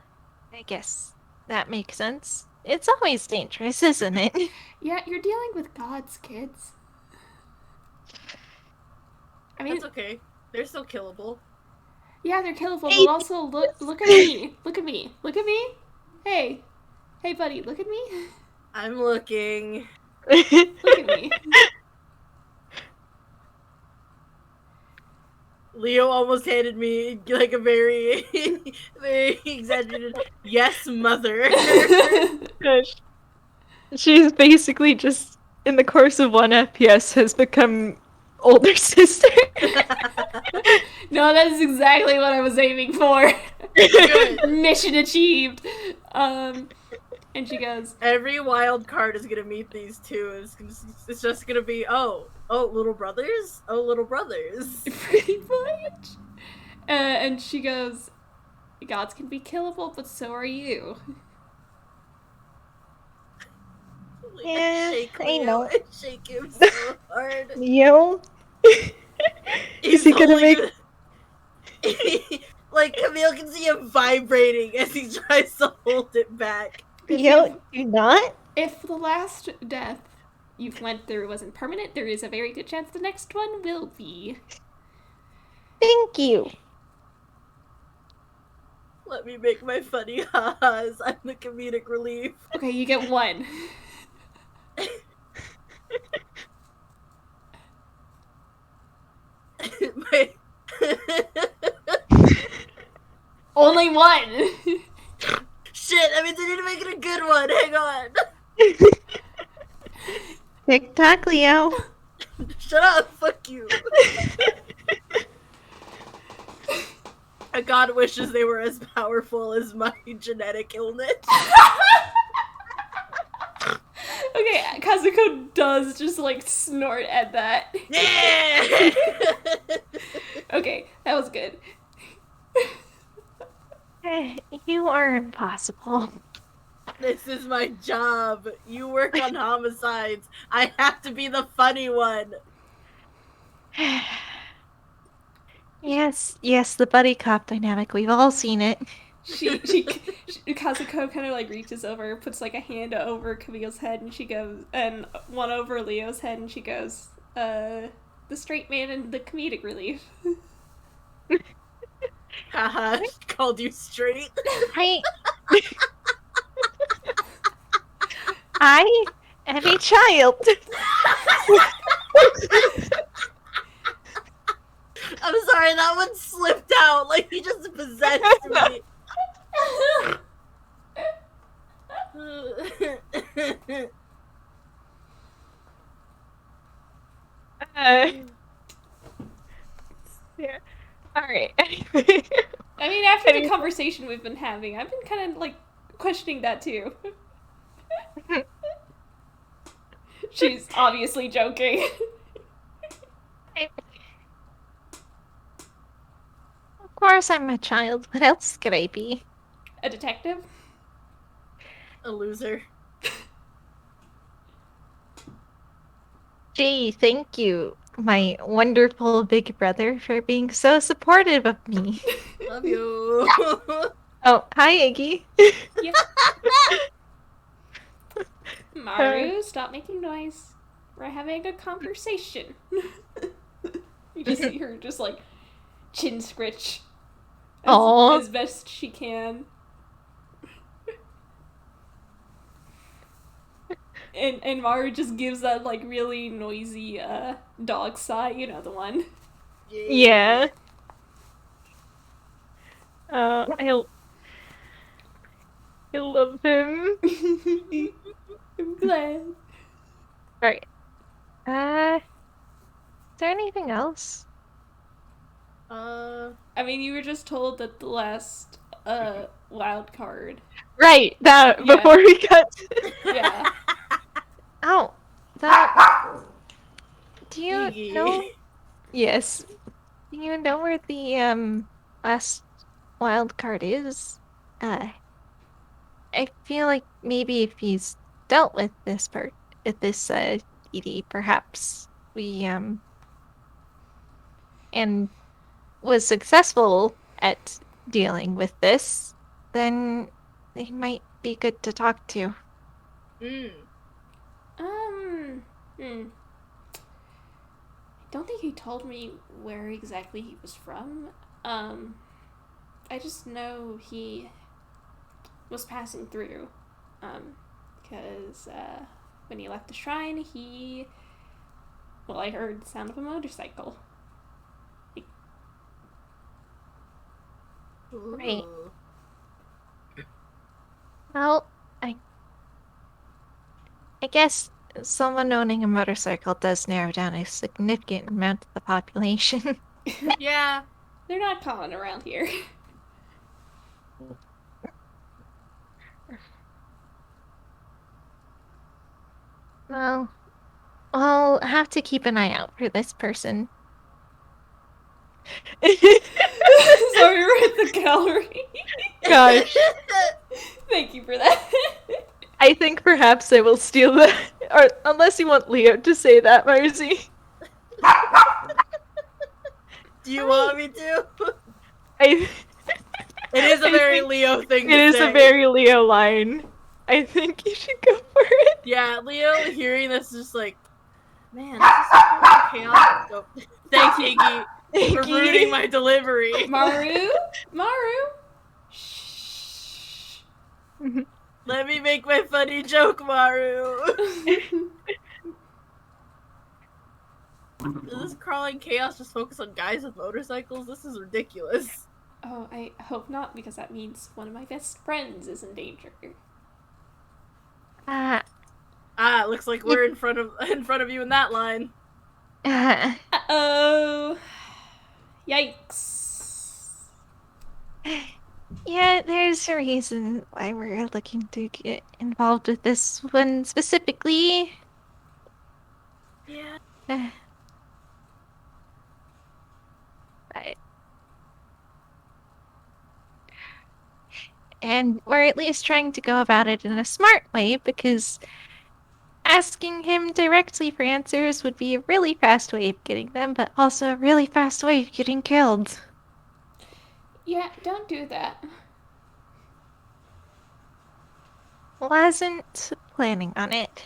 I guess that makes sense. It's always dangerous, isn't it? Yeah, you're dealing with gods, kids. I mean, That's okay. They're still killable. yeah, they're killable, but also look at me. Look at me. Look at me. Hey, buddy, look at me. I'm looking. Look at me. Leo almost handed me like a very, very exaggerated "yes, mother." Gosh. She's basically just, in the course of one FPS, has become older sister. No, that is exactly what I was aiming for. Good. Mission achieved. And she goes, Every wild card is gonna meet these two. It's just gonna be oh, little brothers. Oh, little brothers. pretty much. And she goes, gods can be killable, but so are you. Yeah, Shake I Leo know. and shake him so hard. Yo. He's Is he gonna holding like Camille can see him vibrating as he tries to hold it back. Yo, you not? If the last death you've went through wasn't permanent, there is a very good chance the next one will be. Thank you. Let me make my funny ha-has. I'm the comedic relief. Okay, you get one. My... Only one. Shit, I mean, I need to make it a good one. Hang on. TikTok, Leo. Shut up. Fuck you. A god wishes they were as powerful as my genetic illness. Okay, Kazuko does just like snort at that. Yeah! Okay, that was good. You are impossible. This is my job. You work on homicides. I have to be the funny one. Yes, the buddy cop dynamic. We've all seen it. Kazuko kind of like reaches over, puts like a hand over Camille's head, and she goes, and one over Leo's head, and she goes, the straight man and the comedic relief. Haha, called you straight. I am a child. I'm sorry, that one slipped out. Like, he just possessed me. Yeah. Alright. I mean, after the conversation we've been having, I've been kind of like questioning that too. She's obviously joking. Of course I'm a child. What else could I be? A detective? A loser. Gee, thank you, my wonderful big brother, for being so supportive of me. Love you. Oh, hi, Iggy. Yep. Maru, stop making noise. We're having a conversation. You just see her just like chin scritch as best she can. And Maru just gives that like really noisy dog sigh, you know the one. Yeah. I love him. I'm glad. Alright. Is there anything else? I mean, you were just told that the last wild card. Right, that Yeah. before we got. Yeah. Oh, that. Do you Iggy. know? Yes. Do you know where the last wild card is? I feel like maybe if he's dealt with this ED, perhaps we and was successful at dealing with this, then they might be good to talk to. Mm. I don't think he told me where exactly he was from. I just know he was passing through. Because when he left the shrine, I heard the sound of a motorcycle. Right. Ooh. Well, I guess someone owning a motorcycle does narrow down a significant amount of the population. Yeah. They're not common around here. Well, I'll have to keep an eye out for this person. Sorry, we're at the gallery. Gosh. Thank you for that. I think perhaps I will steal that. Or unless you want Leo to say that, Marzi. Do you want me to? It is a very Leo thing to It is say. a very Leo line. I think you should go for it. Yeah, Leo hearing this is just like, man, this is so chaotic. Oh, thanks, Iggy, for ruining my delivery. Maru? Shh. Let me make my funny joke, Maru. Does this crawling chaos just focus on guys with motorcycles? This is ridiculous. Oh, I hope not, because that means one of my best friends is in danger. Looks like we're in front of you in that line. Uh-oh. Yikes. Yeah, there's a reason why we're looking to get involved with this one specifically. Yeah. And we're at least trying to go about it in a smart way, because asking him directly for answers would be a really fast way of getting them, but also a really fast way of getting killed. Yeah, don't do that. Wasn't planning on it.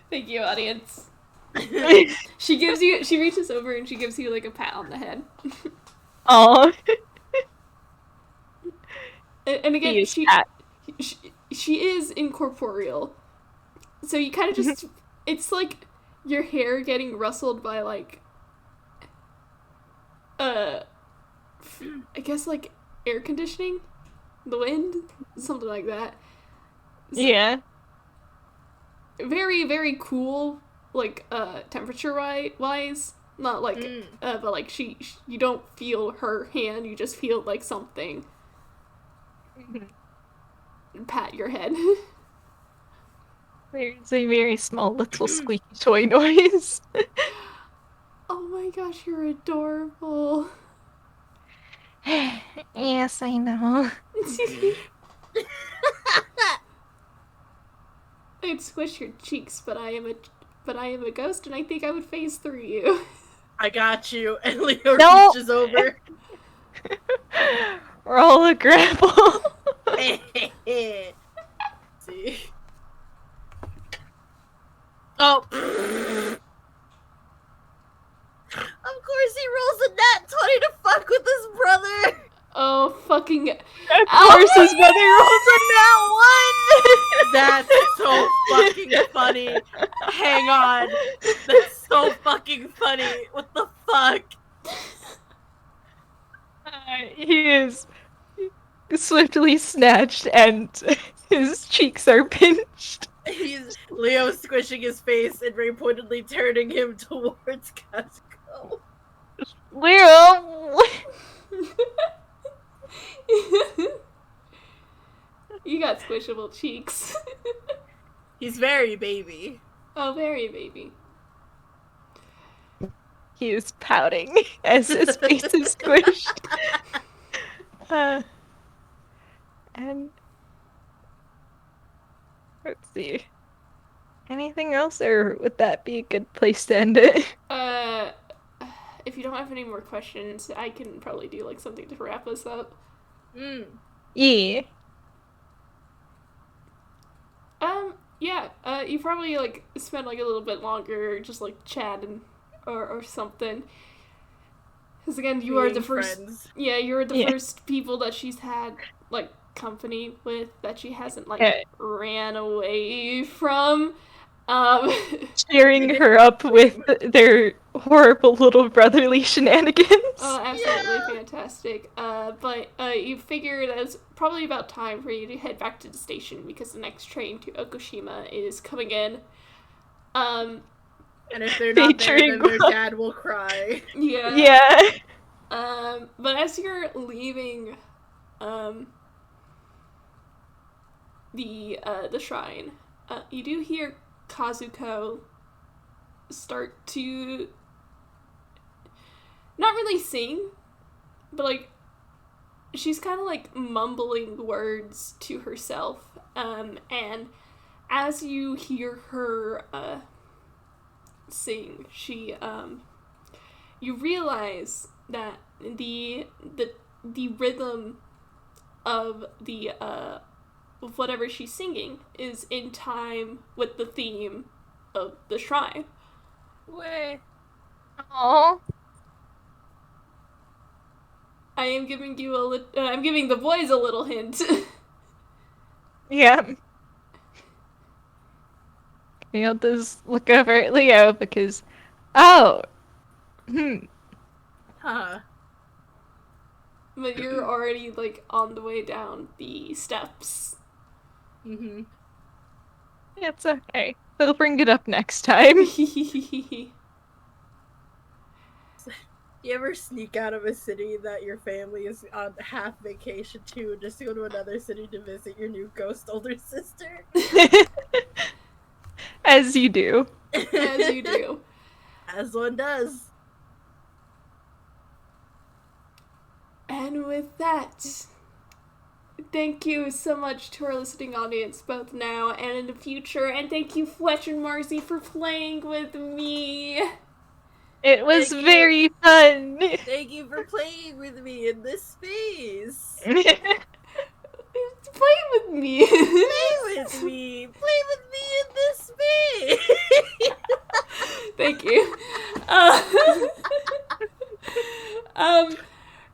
Thank you, audience. She reaches over and she gives you like a pat on the head. Aw. And again, she is incorporeal. So you kind of just, it's like your hair getting rustled by like, I guess like air conditioning, the wind, something like that. So, Yeah. very, very cool, like, temperature wise. Not like, but like you don't feel her hand, you just feel like something pat your head. There's a very small little squeaky toy noise. Oh my gosh, you're adorable. Yes, I know. I'd squish your cheeks, but I am a ghost, and I think I would phase through you. I got you. And Leo No. reaches over. Roll a grapple. See. Oh. Of course he rolls a nat 20 to fuck with his brother. Oh, fucking... Of course his brother rolls a nat 1! That's so fucking funny. Hang on. That's so fucking funny. What the fuck? He is swiftly snatched and his cheeks are pinched. He's Leo squishing his face and very pointedly turning him towards Kazuko. Leo! You got squishable cheeks. He's very baby. Oh, very baby. He is pouting as his face is squished. And let's see. Anything else, or would that be a good place to end it? If you don't have any more questions, I can probably do like something to wrap us up. Yeah. Yeah. You probably like spent like a little bit longer just like chatting or something. Because again, you are the first. Friends. Yeah, you're the first people that she's had like company with that she hasn't like ran away from. Cheering her up with their horrible little brotherly shenanigans. Oh, absolutely fantastic. But you figure it is probably about time for you to head back to the station because the next train to Okashima is coming in. And if they're not there, then their dad will cry. Yeah. Yeah. But as you're leaving, the shrine, you do hear Kazuko start to not really sing, but like she's kind of like mumbling words to herself, and as you hear her sing, she you realize that the rhythm of the of whatever she's singing is in time with the theme of the shrine. Way. Aww. I am giving you I'm giving the boys a little hint. Yeah. Camille does look over at Leo because, Huh. But you're already like on the way down the steps. It's okay. They'll bring it up next time. You ever sneak out of a city that your family is on half vacation to just to go to another city to visit your new ghost older sister? As you do. As you do. As one does. And with that, thank you so much to our listening audience, both now and in the future, and thank you, Fletch and Marzi, for playing with me. It was very fun. Thank you for playing with me in this space. Play with me. Play with me. Play with me in this space. Thank you.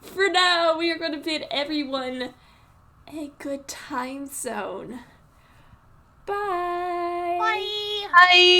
For now, we are going to bid everyone a good time zone. Bye. Bye. Bye.